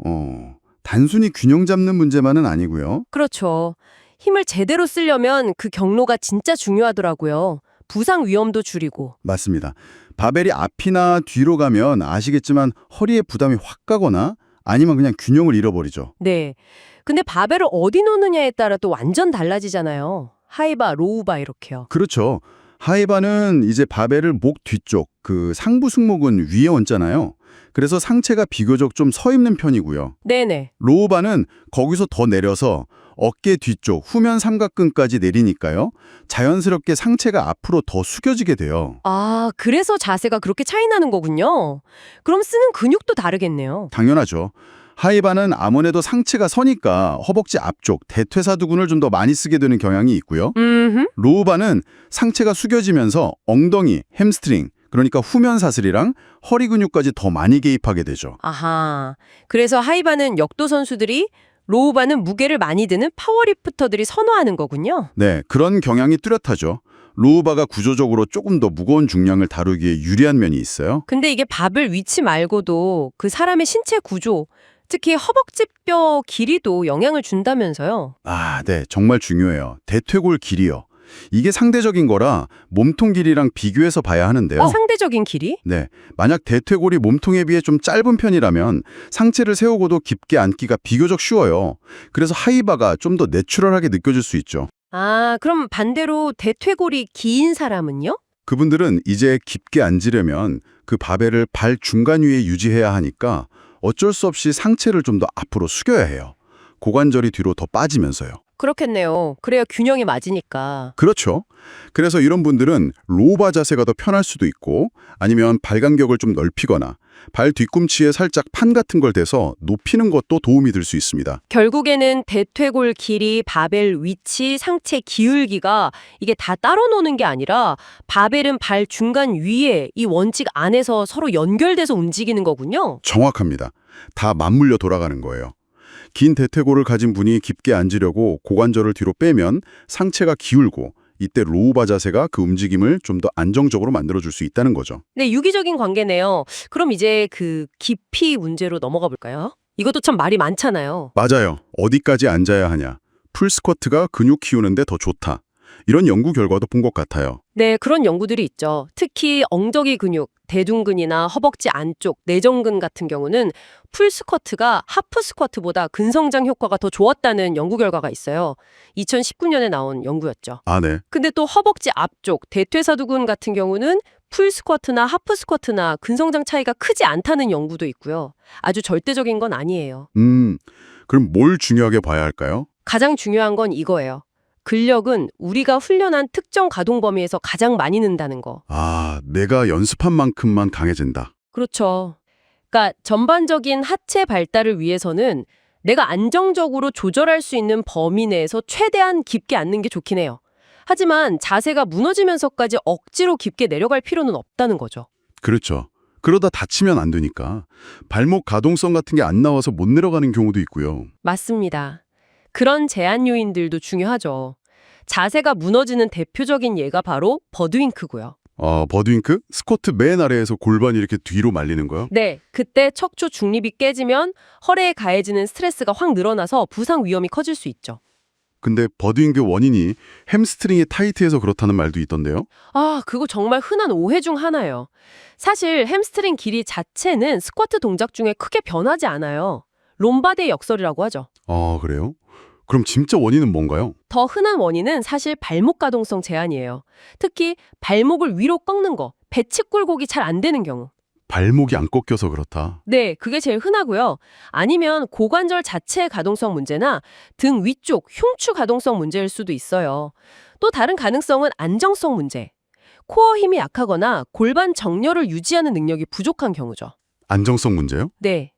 단순히 균형 잡는 문제만은 아니고요. 그렇죠. 힘을 제대로 쓰려면 그 경로가 진짜 중요하더라고요. 부상 위험도 줄이고. 맞습니다. 바벨이 앞이나 뒤로 가면 아시겠지만 허리에 부담이 확 가거나 아니면 그냥 균형을 잃어버리죠. 네. 근데 바벨을 어디 놓느냐에 따라 또 완전 달라지잖아요. 하이바, 로우바 이렇게요. 그렇죠. 하이바는 이제 바벨을 목 뒤쪽, 그 상부 승모근 위에 얹잖아요. 그래서 상체가 비교적 좀 서 있는 편이고요. 네네. 로우바는 거기서 더 내려서 어깨 뒤쪽, 후면 삼각근까지 내리니까요. 자연스럽게 상체가 앞으로 더 숙여지게 돼요. 아, 그래서 자세가 그렇게 차이 나는 거군요. 그럼 쓰는 근육도 다르겠네요. 당연하죠. 하이바는 아무래도 상체가 서니까 허벅지 앞쪽, 대퇴사두근을 좀 더 많이 쓰게 되는 경향이 있고요. 로우바는 상체가 숙여지면서 엉덩이, 햄스트링, 그러니까 후면 사슬이랑 허리 근육까지 더 많이 개입하게 되죠. 아하. 그래서 하이바는 역도 선수들이, 로우바는 무게를 많이 드는 파워리프터들이 선호하는 거군요. 네, 그런 경향이 뚜렷하죠. 로우바가 구조적으로 조금 더 무거운 중량을 다루기에 유리한 면이 있어요. 근데 이게 바벨 위치 말고도 그 사람의 신체 구조, 특히 허벅지뼈 길이도 영향을 준다면서요. 아, 네, 정말 중요해요. 대퇴골 길이요. 이게 상대적인 거라 몸통 길이랑 비교해서 봐야 하는데요. 상대적인 길이? 네, 만약 대퇴골이 몸통에 비해 좀 짧은 편이라면 상체를 세우고도 깊게 앉기가 비교적 쉬워요. 그래서 하이바가 좀 더 내추럴하게 느껴질 수 있죠. 아, 그럼 반대로 대퇴골이 긴 사람은요? 그분들은 이제 깊게 앉으려면 그 바벨을 발 중간 위에 유지해야 하니까 어쩔 수 없이 상체를 좀 더 앞으로 숙여야 해요. 고관절이 뒤로 더 빠지면서요. 그렇겠네요. 그래야 균형이 맞으니까. 그렇죠. 그래서 이런 분들은 로우바 자세가 더 편할 수도 있고 아니면 발 간격을 좀 넓히거나 발 뒤꿈치에 살짝 판 같은 걸 대서 높이는 것도 도움이 될 수 있습니다. 결국에는 대퇴골 길이, 바벨 위치, 상체 기울기가 이게 다 따로 노는 게 아니라 바벨은 발 중간 위에 이 원칙 안에서 서로 연결돼서 움직이는 거군요. 정확합니다. 다 맞물려 돌아가는 거예요. 긴 대퇴골을 가진 분이 깊게 앉으려고 고관절을 뒤로 빼면 상체가 기울고 이때 로우바 자세가 그 움직임을 좀 더 안정적으로 만들어줄 수 있다는 거죠. 네, 유기적인 관계네요. 그럼 이제 그 깊이 문제로 넘어가 볼까요? 이것도 참 말이 많잖아요. 맞아요. 어디까지 앉아야 하냐. 풀스쿼트가 근육 키우는데 더 좋다. 이런 연구 결과도 본 것 같아요. 네, 그런 연구들이 있죠. 특히 엉덩이 근육, 대둔근이나 허벅지 안쪽, 내전근 같은 경우는 풀스쿼트가 하프스쿼트보다 근성장 효과가 더 좋았다는 연구 결과가 있어요. 2019년에 나온 연구였죠. 아, 네. 근데 또 허벅지 앞쪽, 대퇴사두근 같은 경우는 풀스쿼트나 하프스쿼트나 근성장 차이가 크지 않다는 연구도 있고요. 아주 절대적인 건 아니에요. 그럼 뭘 중요하게 봐야 할까요? 가장 중요한 건 이거예요. 근력은 우리가 훈련한 특정 가동 범위에서 가장 많이 는다는 거. 아, 내가 연습한 만큼만 강해진다. 그렇죠. 그러니까 전반적인 하체 발달을 위해서는 내가 안정적으로 조절할 수 있는 범위 내에서 최대한 깊게 앉는 게 좋긴 해요. 하지만 자세가 무너지면서까지 억지로 깊게 내려갈 필요는 없다는 거죠. 그렇죠. 그러다 다치면 안 되니까. 발목 가동성 같은 게 안 나와서 못 내려가는 경우도 있고요. 맞습니다. 그런 제한 요인들도 중요하죠. 자세가 무너지는 대표적인 예가 바로 버드윙크고요. 버드윙크? 스쿼트 맨 아래에서 골반이 이렇게 뒤로 말리는 거요? 네, 그때 척추 중립이 깨지면 허리에 가해지는 스트레스가 확 늘어나서 부상 위험이 커질 수 있죠. 근데 버드윙크 원인이 햄스트링이 타이트해서 그렇다는 말도 있던데요? 아, 그거 정말 흔한 오해 중 하나예요. 사실 햄스트링 길이 자체는 스쿼트 동작 중에 크게 변하지 않아요. 롬바드의 역설이라고 하죠. 그래요? 그럼 진짜 원인은 뭔가요? 더 흔한 원인은 사실 발목 가동성 제한이에요. 특히 발목을 위로 꺾는 거, 배치 굴곡이 잘 안 되는 경우. 발목이 안 꺾여서 그렇다. 네, 그게 제일 흔하고요. 아니면 고관절 자체의 가동성 문제나 등 위쪽 흉추 가동성 문제일 수도 있어요. 또 다른 가능성은 안정성 문제. 코어 힘이 약하거나 골반 정렬을 유지하는 능력이 부족한 경우죠. 안정성 문제요? 네.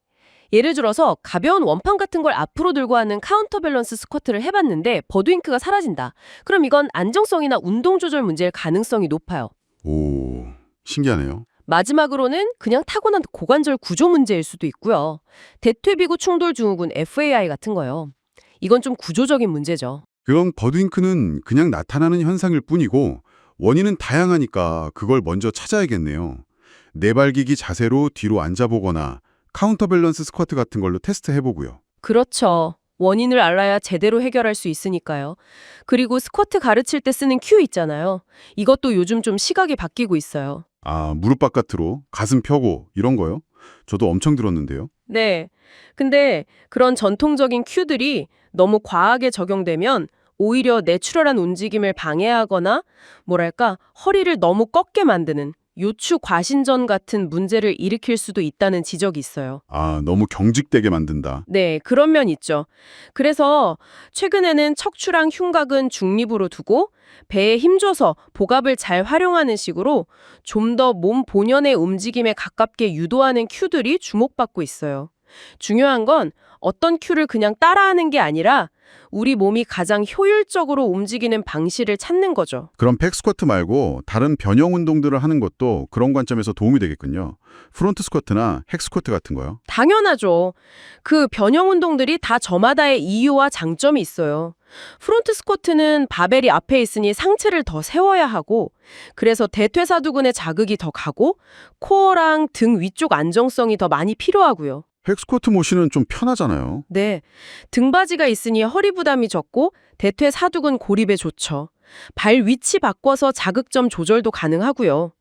예를 들어서 가벼운 원판 같은 걸 앞으로 들고 하는 카운터 밸런스 스쿼트를 해봤는데 버드윙크가 사라진다. 그럼 이건 안정성이나 운동 조절 문제일 가능성이 높아요. 오, 신기하네요. 마지막으로는 그냥 타고난 고관절 구조 문제일 수도 있고요. 대퇴비구 충돌 증후군 FAI 같은 거요. 이건 좀 구조적인 문제죠. 그건 버드윙크는 그냥 나타나는 현상일 뿐이고 원인은 다양하니까 그걸 먼저 찾아야겠네요. 내발기기 자세로 뒤로 앉아보거나 카운터 밸런스 스쿼트 같은 걸로 테스트해보고요. 그렇죠. 원인을 알아야 제대로 해결할 수 있으니까요. 그리고 스쿼트 가르칠 때 쓰는 큐 있잖아요. 이것도 요즘 좀 시각이 바뀌고 있어요. 무릎 바깥으로 가슴 펴고 이런 거요? 저도 엄청 들었는데요. 네. 근데 그런 전통적인 큐들이 너무 과하게 적용되면 오히려 내추럴한 움직임을 방해하거나 뭐랄까 허리를 너무 꺾게 만드는 요추 과신전 같은 문제를 일으킬 수도 있다는 지적이 있어요. 너무 경직되게 만든다. 네, 그런 면 있죠. 그래서 최근에는 척추랑 흉곽은 중립으로 두고 배에 힘줘서 복압을 잘 활용하는 식으로 좀 더 몸 본연의 움직임에 가깝게 유도하는 큐들이 주목받고 있어요. 중요한 건 어떤 큐를 그냥 따라하는 게 아니라 우리 몸이 가장 효율적으로 움직이는 방식을 찾는 거죠. 그럼 팩스쿼트 말고 다른 변형 운동들을 하는 것도 그런 관점에서 도움이 되겠군요. 프론트 스쿼트나 핵스쿼트 같은 거요. 당연하죠. 그 변형 운동들이 다 저마다의 이유와 장점이 있어요. 프론트 스쿼트는 바벨이 앞에 있으니 상체를 더 세워야 하고 그래서 대퇴사두근의 자극이 더 가고 코어랑 등 위쪽 안정성이 더 많이 필요하고요. 핵스쿼트 모션은 좀 편하잖아요. 네, 등받이가 있으니 허리 부담이 적고 대퇴사두근 고립에 좋죠. 발 위치 바꿔서 자극점 조절도 가능하고요.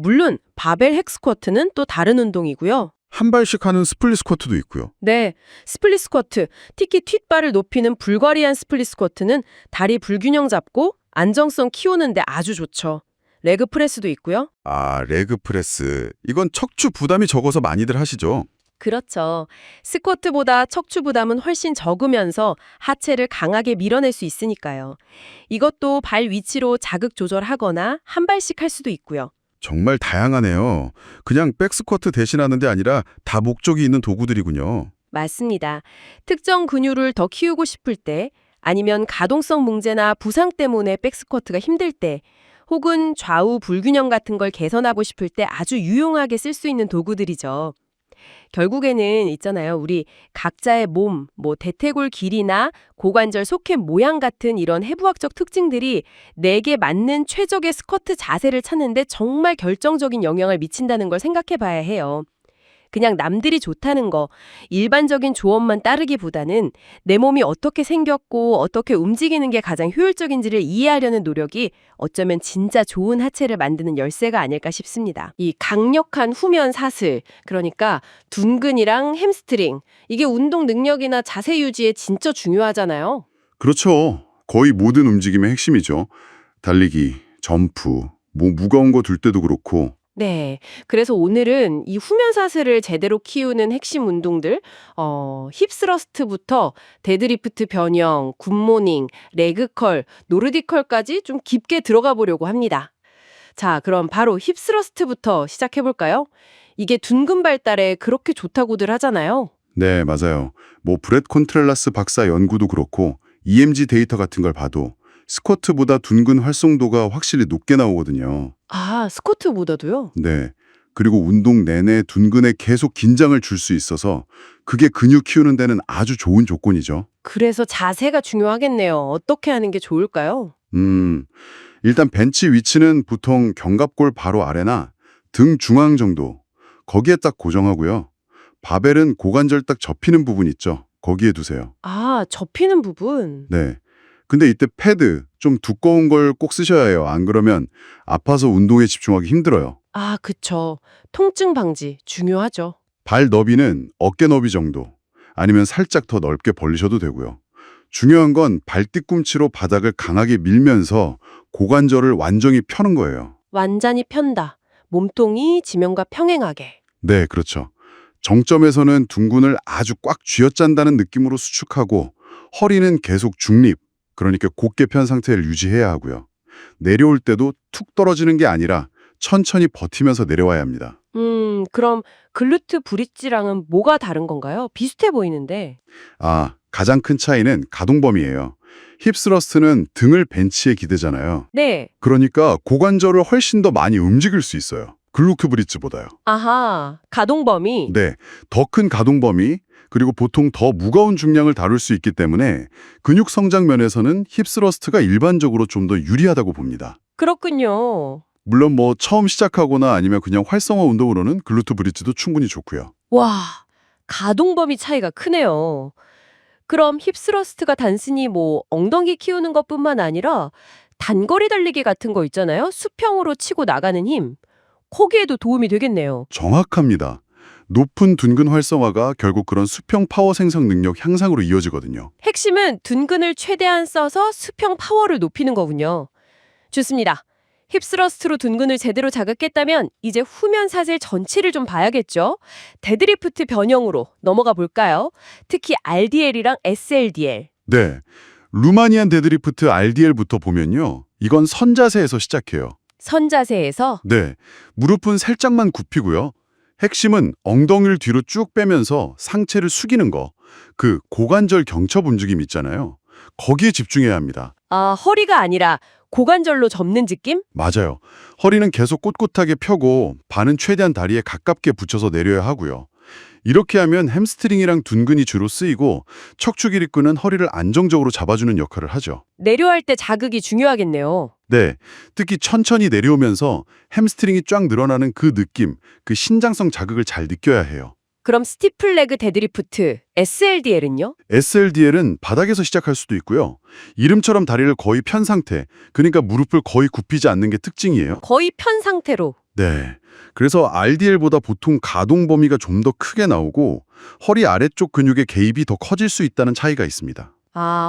물론 바벨 핵스쿼트는 또 다른 운동이고요. 한 발씩 하는 스플릿 스쿼트도 있고요. 네, 스플릿 스쿼트, 특히 뒷발을 높이는 불과리한 스플릿 스쿼트는 다리 불균형 잡고 안정성 키우는데 아주 좋죠. 레그 프레스도 있고요. 레그 프레스. 이건 척추 부담이 적어서 많이들 하시죠. 그렇죠. 스쿼트보다 척추 부담은 훨씬 적으면서 하체를 강하게 밀어낼 수 있으니까요. 이것도 발 위치로 자극 조절하거나 한 발씩 할 수도 있고요. 정말 다양하네요. 그냥 백스쿼트 대신하는 게 아니라 다 목적이 있는 도구들이군요. 맞습니다. 특정 근육을 더 키우고 싶을 때 아니면 가동성 문제나 부상 때문에 백스쿼트가 힘들 때 혹은 좌우 불균형 같은 걸 개선하고 싶을 때 아주 유용하게 쓸 수 있는 도구들이죠. 결국에는 있잖아요. 우리 각자의 몸, 대퇴골 길이나 고관절 소켓 모양 같은 이런 해부학적 특징들이 내게 맞는 최적의 스쿼트 자세를 찾는데 정말 결정적인 영향을 미친다는 걸 생각해 봐야 해요. 그냥 남들이 좋다는 거, 일반적인 조언만 따르기보다는 내 몸이 어떻게 생겼고 어떻게 움직이는 게 가장 효율적인지를 이해하려는 노력이 어쩌면 진짜 좋은 하체를 만드는 열쇠가 아닐까 싶습니다. 이 강력한 후면 사슬, 그러니까 둔근이랑 햄스트링, 이게 운동 능력이나 자세 유지에 진짜 중요하잖아요. 그렇죠. 거의 모든 움직임의 핵심이죠. 달리기, 점프, 무거운 거 들 때도 그렇고. 네. 그래서 오늘은 이 후면 사슬을 제대로 키우는 핵심 운동들, 힙스러스트부터 데드리프트 변형, 굿모닝, 레그컬, 노르디컬까지 좀 깊게 들어가 보려고 합니다. 자, 그럼 바로 힙스러스트부터 시작해 볼까요? 이게 둔근 발달에 그렇게 좋다고들 하잖아요. 네, 맞아요. 브렛 콘트렐라스 박사 연구도 그렇고 EMG 데이터 같은 걸 봐도 스쿼트보다 둔근 활성도가 확실히 높게 나오거든요. 아, 스쿼트보다도요? 네. 그리고 운동 내내 둔근에 계속 긴장을 줄 수 있어서 그게 근육 키우는 데는 아주 좋은 조건이죠. 그래서 자세가 중요하겠네요. 어떻게 하는 게 좋을까요? 일단 벤치 위치는 보통 견갑골 바로 아래나 등 중앙 정도, 거기에 딱 고정하고요. 바벨은 고관절 딱 접히는 부분 있죠. 거기에 두세요. 아, 접히는 부분. 네. 근데 이때 패드 좀 두꺼운 걸 꼭 쓰셔야 해요. 안 그러면 아파서 운동에 집중하기 힘들어요. 아, 그쵸. 통증 방지 중요하죠. 발 너비는 어깨 너비 정도, 아니면 살짝 더 넓게 벌리셔도 되고요. 중요한 건 발 뒤꿈치로 바닥을 강하게 밀면서 고관절을 완전히 펴는 거예요. 완전히 편다. 몸통이 지면과 평행하게. 네, 그렇죠. 정점에서는 둔근을 아주 꽉 쥐어짠다는 느낌으로 수축하고 허리는 계속 중립, 그러니까 곧게 편 상태를 유지해야 하고요. 내려올 때도 툭 떨어지는 게 아니라 천천히 버티면서 내려와야 합니다. 그럼 글루트 브릿지랑은 뭐가 다른 건가요? 비슷해 보이는데. 가장 큰 차이는 가동 범위예요. 힙스러스트는 등을 벤치에 기대잖아요. 네. 그러니까 고관절을 훨씬 더 많이 움직일 수 있어요. 글루트 브릿지보다요. 아하, 가동 범위. 네, 더 큰 가동 범위, 그리고 보통 더 무거운 중량을 다룰 수 있기 때문에 근육 성장 면에서는 힙스러스트가 일반적으로 좀 더 유리하다고 봅니다. 그렇군요. 물론 처음 시작하거나 아니면 그냥 활성화 운동으로는 글루트 브릿지도 충분히 좋고요. 와, 가동 범위 차이가 크네요. 그럼 힙스러스트가 단순히 엉덩이 키우는 것뿐만 아니라 단거리 달리기 같은 거 있잖아요. 수평으로 치고 나가는 힘. 거기에도 도움이 되겠네요. 정확합니다. 높은 둔근 활성화가 결국 그런 수평 파워 생성 능력 향상으로 이어지거든요. 핵심은 둔근을 최대한 써서 수평 파워를 높이는 거군요. 좋습니다. 힙스러스트로 둔근을 제대로 자극했다면 이제 후면 사슬 전체를 좀 봐야겠죠? 데드리프트 변형으로 넘어가 볼까요? 특히 RDL이랑 SLDL. 네, 루마니안 데드리프트 RDL부터 보면요. 이건 선자세에서 시작해요. 선자세에서 네, 무릎은 살짝만 굽히고요. 핵심은 엉덩이를 뒤로 쭉 빼면서 상체를 숙이는 거, 그 고관절 경첩 움직임 있잖아요. 거기에 집중해야 합니다. 허리가 아니라 고관절로 접는 느낌? 맞아요. 허리는 계속 꼿꼿하게 펴고 발은 최대한 다리에 가깝게 붙여서 내려야 하고요. 이렇게 하면 햄스트링이랑 둔근이 주로 쓰이고 척추 기립근은 허리를 안정적으로 잡아주는 역할을 하죠. 내려갈 때 자극이 중요하겠네요. 네, 특히 천천히 내려오면서 햄스트링이 쫙 늘어나는 그 느낌, 그 신장성 자극을 잘 느껴야 해요. 그럼 스티플레그 데드리프트, SLDL은요? SLDL은 바닥에서 시작할 수도 있고요. 이름처럼 다리를 거의 편 상태, 그러니까 무릎을 거의 굽히지 않는 게 특징이에요. 거의 편 상태로. 네, 그래서 RDL보다 보통 가동 범위가 좀 더 크게 나오고 허리 아래쪽 근육의 개입이 더 커질 수 있다는 차이가 있습니다.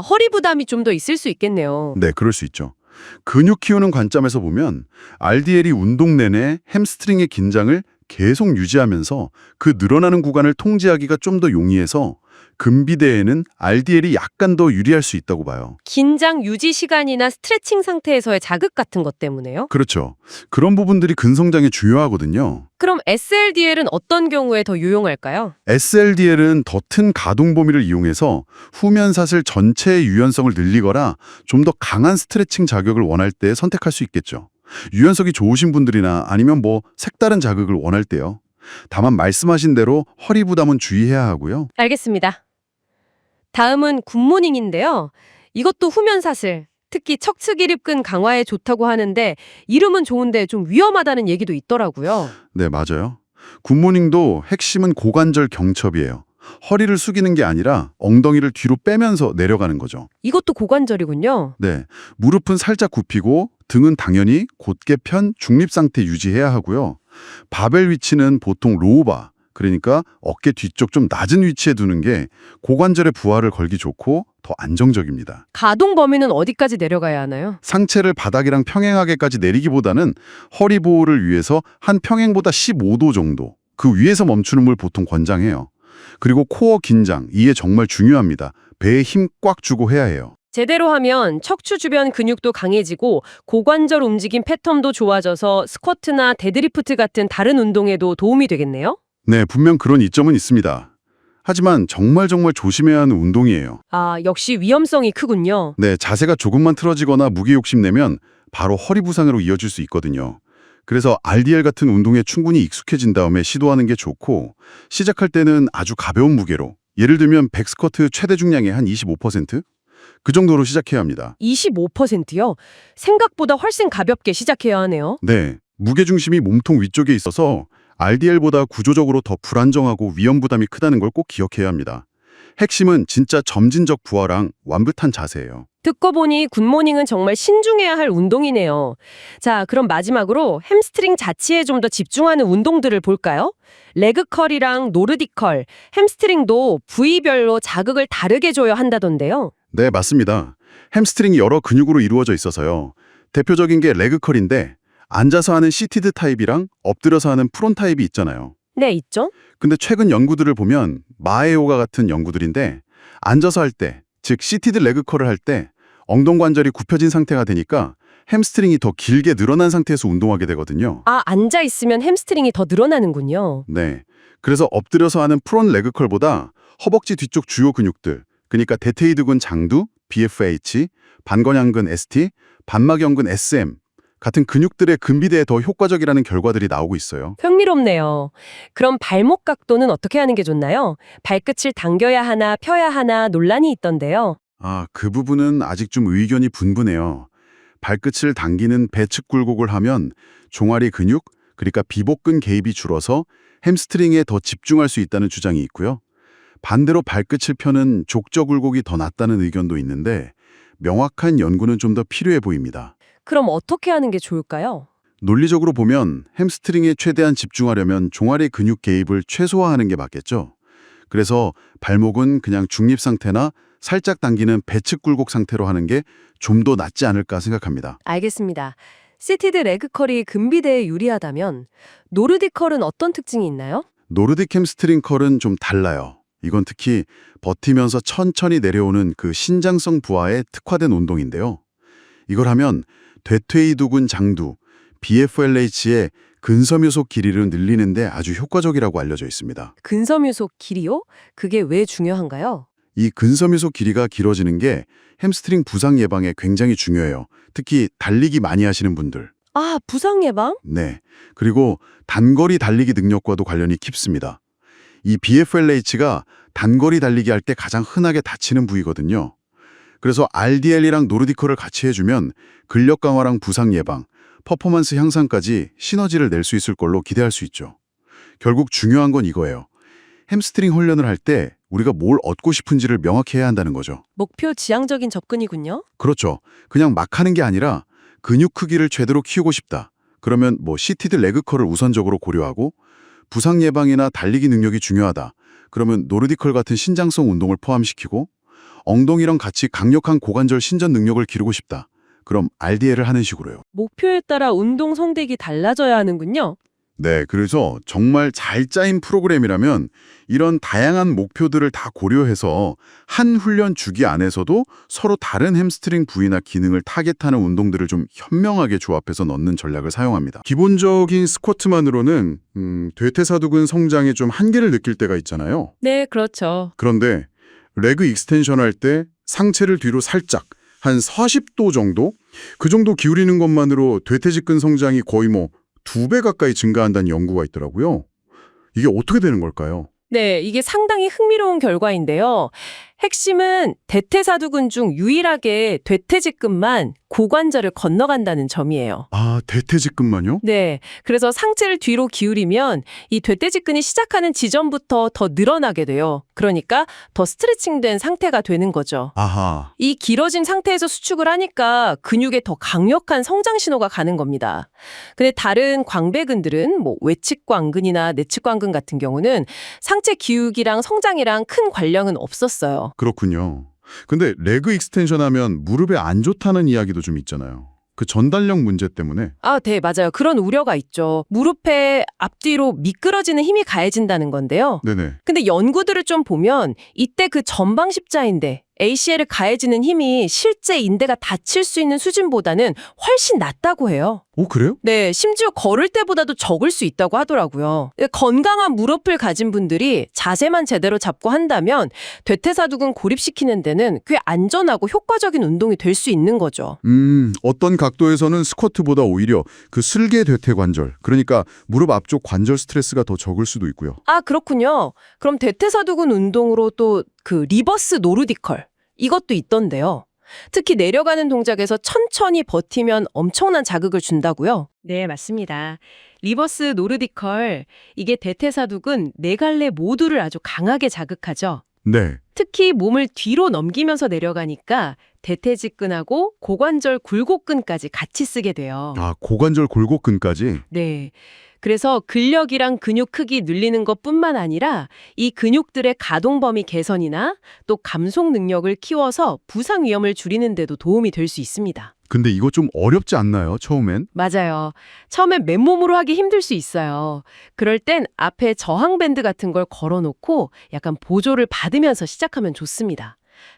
허리 부담이 좀 더 있을 수 있겠네요. 네, 그럴 수 있죠. 근육 키우는 관점에서 보면 RDL이 운동 내내 햄스트링의 긴장을 계속 유지하면서 그 늘어나는 구간을 통제하기가 좀 더 용이해서 근비대에는 RDL이 약간 더 유리할 수 있다고 봐요. 긴장 유지 시간이나 스트레칭 상태에서의 자극 같은 것 때문에요? 그렇죠. 그런 부분들이 근성장에 중요하거든요. 그럼 SLDL은 어떤 경우에 더 유용할까요? SLDL은 더 튼 가동 범위를 이용해서 후면 사슬 전체의 유연성을 늘리거나 좀 더 강한 스트레칭 자극을 원할 때 선택할 수 있겠죠. 유연성이 좋으신 분들이나 아니면 색다른 자극을 원할 때요. 다만 말씀하신 대로 허리 부담은 주의해야 하고요. 알겠습니다. 다음은 굿모닝인데요. 이것도 후면 사슬, 특히 척추 기립근 강화에 좋다고 하는데 이름은 좋은데 좀 위험하다는 얘기도 있더라고요. 네, 맞아요. 굿모닝도 핵심은 고관절 경첩이에요. 허리를 숙이는 게 아니라 엉덩이를 뒤로 빼면서 내려가는 거죠. 이것도 고관절이군요. 네, 무릎은 살짝 굽히고 등은 당연히 곧게 편 중립 상태 유지해야 하고요. 바벨 위치는 보통 로우바, 그러니까 어깨 뒤쪽 좀 낮은 위치에 두는 게 고관절의 부하를 걸기 좋고 더 안정적입니다. 가동 범위는 어디까지 내려가야 하나요? 상체를 바닥이랑 평행하게까지 내리기보다는 허리 보호를 위해서 한 평행보다 15도 정도, 그 위에서 멈추는 걸 보통 권장해요. 그리고 코어 긴장, 이게 정말 중요합니다. 배에 힘 꽉 주고 해야 해요. 제대로 하면 척추 주변 근육도 강해지고 고관절 움직임 패턴도 좋아져서 스쿼트나 데드리프트 같은 다른 운동에도 도움이 되겠네요? 네, 분명 그런 이점은 있습니다. 하지만 정말 조심해야 하는 운동이에요. 아, 역시 위험성이 크군요. 네, 자세가 조금만 틀어지거나 무게 욕심내면 바로 허리 부상으로 이어질 수 있거든요. 그래서 RDL 같은 운동에 충분히 익숙해진 다음에 시도하는 게 좋고, 시작할 때는 아주 가벼운 무게로, 예를 들면 백스쿼트 최대 중량의 한 25%? 그 정도로 시작해야 합니다. 25%요? 생각보다 훨씬 가볍게 시작해야 하네요. 네, 무게중심이 몸통 위쪽에 있어서 RDL보다 구조적으로 더 불안정하고 위험 부담이 크다는 걸 꼭 기억해야 합니다. 핵심은 진짜 점진적 부하랑 완벽한 자세예요. 듣고 보니 굿모닝은 정말 신중해야 할 운동이네요. 자, 그럼 마지막으로 햄스트링 자체에 좀 더 집중하는 운동들을 볼까요? 레그컬이랑 노르디컬, 햄스트링도 부위별로 자극을 다르게 줘야 한다던데요. 네, 맞습니다. 햄스트링이 여러 근육으로 이루어져 있어서요. 대표적인 게 레그컬인데 앉아서 하는 시티드 타입이랑 엎드려서 하는 프론 타입이 있잖아요. 네, 있죠? 근데 최근 연구들을 보면 마에요가 같은 연구들인데 앉아서 할 때, 즉 시티드 레그컬을 할 때 엉덩 관절이 굽혀진 상태가 되니까 햄스트링이 더 길게 늘어난 상태에서 운동하게 되거든요. 아, 앉아 있으면 햄스트링이 더 늘어나는군요. 네. 그래서 엎드려서 하는 프론 레그컬보다 허벅지 뒤쪽 주요 근육들, 그러니까 대퇴이두근 장두, BFH, 반건양근 ST, 반막연근 SM 같은 근육들의 근비대에 더 효과적이라는 결과들이 나오고 있어요. 흥미롭네요. 그럼 발목 각도는 어떻게 하는 게 좋나요? 발끝을 당겨야 하나 펴야 하나 논란이 있던데요. 아, 그 부분은 아직 좀 의견이 분분해요. 발끝을 당기는 배측 굴곡을 하면 종아리 근육, 그러니까 비복근 개입이 줄어서 햄스트링에 더 집중할 수 있다는 주장이 있고요. 반대로 발끝을 펴는 족저 굴곡이 더 낫다는 의견도 있는데 명확한 연구는 좀 더 필요해 보입니다. 그럼 어떻게 하는 게 좋을까요? 논리적으로 보면 햄스트링에 최대한 집중하려면 종아리 근육 개입을 최소화하는 게 맞겠죠. 그래서 발목은 그냥 중립 상태나 살짝 당기는 배측 굴곡 상태로 하는 게 좀 더 낫지 않을까 생각합니다. 알겠습니다. 시티드 레그컬이 근비대에 유리하다면 노르디컬은 어떤 특징이 있나요? 노르딕 햄스트링 컬은 좀 달라요. 이건 특히 버티면서 천천히 내려오는 그 신장성 부하에 특화된 운동인데요. 이걸 하면 대퇴이두근 장두, BFLH의 근섬유속 길이를 늘리는데 아주 효과적이라고 알려져 있습니다. 근섬유속 길이요? 그게 왜 중요한가요? 이 근섬유속 길이가 길어지는 게 햄스트링 부상 예방에 굉장히 중요해요. 특히 달리기 많이 하시는 분들. 아, 부상 예방? 네. 그리고 단거리 달리기 능력과도 관련이 깊습니다. 이 BFLH가 단거리 달리기 할 때 가장 흔하게 다치는 부위거든요. 그래서 RDL이랑 노르디컬을 같이 해주면 근력 강화랑 부상 예방, 퍼포먼스 향상까지 시너지를 낼 수 있을 걸로 기대할 수 있죠. 결국 중요한 건 이거예요. 햄스트링 훈련을 할 때 우리가 뭘 얻고 싶은지를 명확히 해야 한다는 거죠. 목표 지향적인 접근이군요. 그렇죠. 그냥 막 하는 게 아니라 근육 크기를 제대로 키우고 싶다. 그러면 시티드 레그컬을 우선적으로 고려하고 부상 예방이나 달리기 능력이 중요하다. 그러면 노르디컬 같은 신장성 운동을 포함시키고 엉덩이랑 같이 강력한 고관절 신전 능력을 기르고 싶다. 그럼 RDL을 하는 식으로요. 목표에 따라 운동 성택이 달라져야 하는군요. 네, 그래서 정말 잘 짜인 프로그램이라면 이런 다양한 목표들을 다 고려해서 한 훈련 주기 안에서도 서로 다른 햄스트링 부위나 기능을 타겟하는 운동들을 좀 현명하게 조합해서 넣는 전략을 사용합니다. 기본적인 스쿼트만으로는 대퇴사두근 성장에 좀 한계를 느낄 때가 있잖아요. 네, 그렇죠. 그런데 레그 익스텐션 할 때 상체를 뒤로 살짝 한 40도 정도? 그 정도 기울이는 것만으로 대퇴직근 성장이 거의 2배 가까이 증가한다는 연구가 있더라고요. 이게 어떻게 되는 걸까요? 네, 이게 상당히 흥미로운 결과인데요. 핵심은 대퇴사두근 중 유일하게 대퇴직근만 고관절을 건너간다는 점이에요. 아, 대퇴직근만요? 네, 그래서 상체를 뒤로 기울이면 이 대퇴직근이 시작하는 지점부터 더 늘어나게 돼요. 그러니까 더 스트레칭된 상태가 되는 거죠. 아하. 이 길어진 상태에서 수축을 하니까 근육에 더 강력한 성장 신호가 가는 겁니다. 근데 다른 광배근들은 외측광근이나 내측광근 같은 경우는 상체 기울기랑 성장이랑 큰 관련은 없었어요. 그렇군요. 근데 레그 익스텐션 하면 무릎에 안 좋다는 이야기도 좀 있잖아요. 그 전달력 문제 때문에. 아, 네, 맞아요. 그런 우려가 있죠. 무릎에 앞뒤로 미끄러지는 힘이 가해진다는 건데요. 네네. 근데 연구들을 좀 보면 이때 그 전방 십자인대, ACL에 가해지는 힘이 실제 인대가 다칠 수 있는 수준보다는 훨씬 낮다고 해요. 오, 그래요? 네, 심지어 걸을 때보다도 적을 수 있다고 하더라고요. 건강한 무릎을 가진 분들이 자세만 제대로 잡고 한다면 대퇴사두근 고립시키는 데는 꽤 안전하고 효과적인 운동이 될 수 있는 거죠. 어떤 각도에서는 스쿼트보다 오히려 그 슬개 대퇴 관절, 그러니까 무릎 앞쪽 관절 스트레스가 더 적을 수도 있고요. 아, 그렇군요. 그럼 대퇴사두근 운동으로 또 그 리버스 노르디컬 이것도 있던데요. 특히 내려가는 동작에서 천천히 버티면 엄청난 자극을 준다고요? 네, 맞습니다. 리버스 노르디컬, 이게 대퇴사두근 네 갈래 모두를 아주 강하게 자극하죠. 네. 특히 몸을 뒤로 넘기면서 내려가니까 대퇴직근하고 고관절 굴곡근까지 같이 쓰게 돼요. 아, 고관절 골곡근까지? 네. 그래서 근력이랑 근육 크기 늘리는 것뿐만 아니라 이 근육들의 가동 범위 개선이나 또 감속 능력을 키워서 부상 위험을 줄이는 데도 도움이 될 수 있습니다. 근데 이거 좀 어렵지 않나요, 처음엔? 맞아요. 처음엔 맨몸으로 하기 힘들 수 있어요. 그럴 땐 앞에 저항 밴드 같은 걸 걸어놓고 약간 보조를 받으면서 시작하면 좋습니다.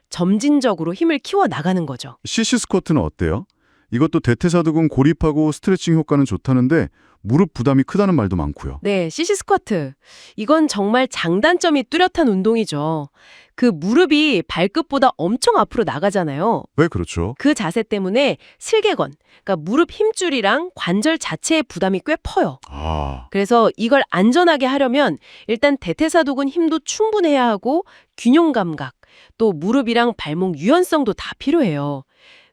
점진적으로 힘을 키워 나가는 거죠. CC 스쿼트는 어때요? 이것도 대퇴사두근 고립하고 스트레칭 효과는 좋다는데 무릎 부담이 크다는 말도 많고요. 네, CC 스쿼트. 이건 정말 장단점이 뚜렷한 운동이죠. 그 무릎이 발끝보다 엄청 앞으로 나가잖아요. 왜 그렇죠? 그 자세 때문에 슬개건, 그러니까 무릎 힘줄이랑 관절 자체의 부담이 꽤 퍼요. 아, 그래서 이걸 안전하게 하려면 일단 대퇴사두근 힘도 충분해야 하고 균형 감각, 또 무릎이랑 발목 유연성도 다 필요해요.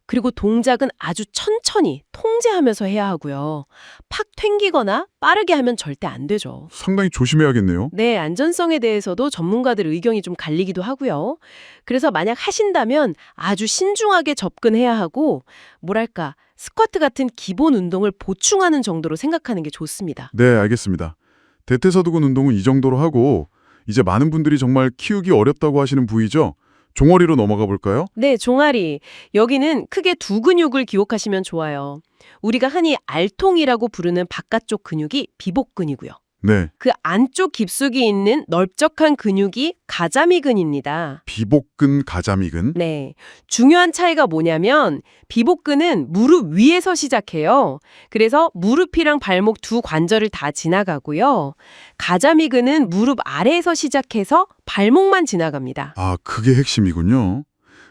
그리고 동작은 아주 천천히 통제하면서 해야 하고요. 팍 튕기거나 빠르게 하면 절대 안 되죠. 상당히 조심해야겠네요. 네, 안전성에 대해서도 전문가들 의견이 좀 갈리기도 하고요. 그래서 만약 하신다면 아주 신중하게 접근해야 하고, 뭐랄까, 스쿼트 같은 기본 운동을 보충하는 정도로 생각하는 게 좋습니다. 네, 알겠습니다. 대퇴사두근 운동은 이 정도로 하고 이제 많은 분들이 정말 키우기 어렵다고 하시는 부위죠? 종아리로 넘어가 볼까요? 네, 종아리. 여기는 크게 두 근육을 기억하시면 좋아요. 우리가 흔히 알통이라고 부르는 바깥쪽 근육이 비복근이고요. 네, 그 안쪽 깊숙이 있는 넓적한 근육이 가자미근입니다. 비복근, 가자미근. 네. 중요한 차이가 뭐냐면 비복근은 무릎 위에서 시작해요. 그래서 무릎이랑 발목 두 관절을 다 지나가고요. 가자미근은 무릎 아래에서 시작해서 발목만 지나갑니다. 아, 그게 핵심이군요.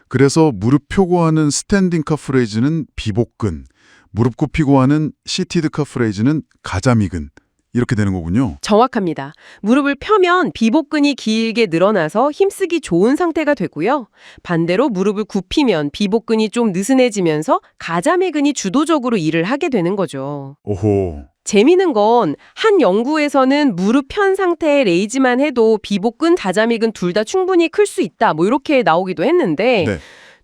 그래서 무릎 펴고 하는 스탠딩 카프 레이즈는 비복근, 무릎 굽히고 하는 시티드 카프 레이즈는 가자미근. 이렇게 되는 거군요. 정확합니다. 무릎을 펴면 비복근이 길게 늘어나서 힘쓰기 좋은 상태가 되고요. 반대로 무릎을 굽히면 비복근이 좀 느슨해지면서 가자미근이 주도적으로 일을 하게 되는 거죠. 오호. 재미있는 건 한 연구에서는 무릎 편 상태의 레이즈만 해도 비복근, 가자미근 둘 다 충분히 클 수 있다. 뭐 이렇게 나오기도 했는데 네.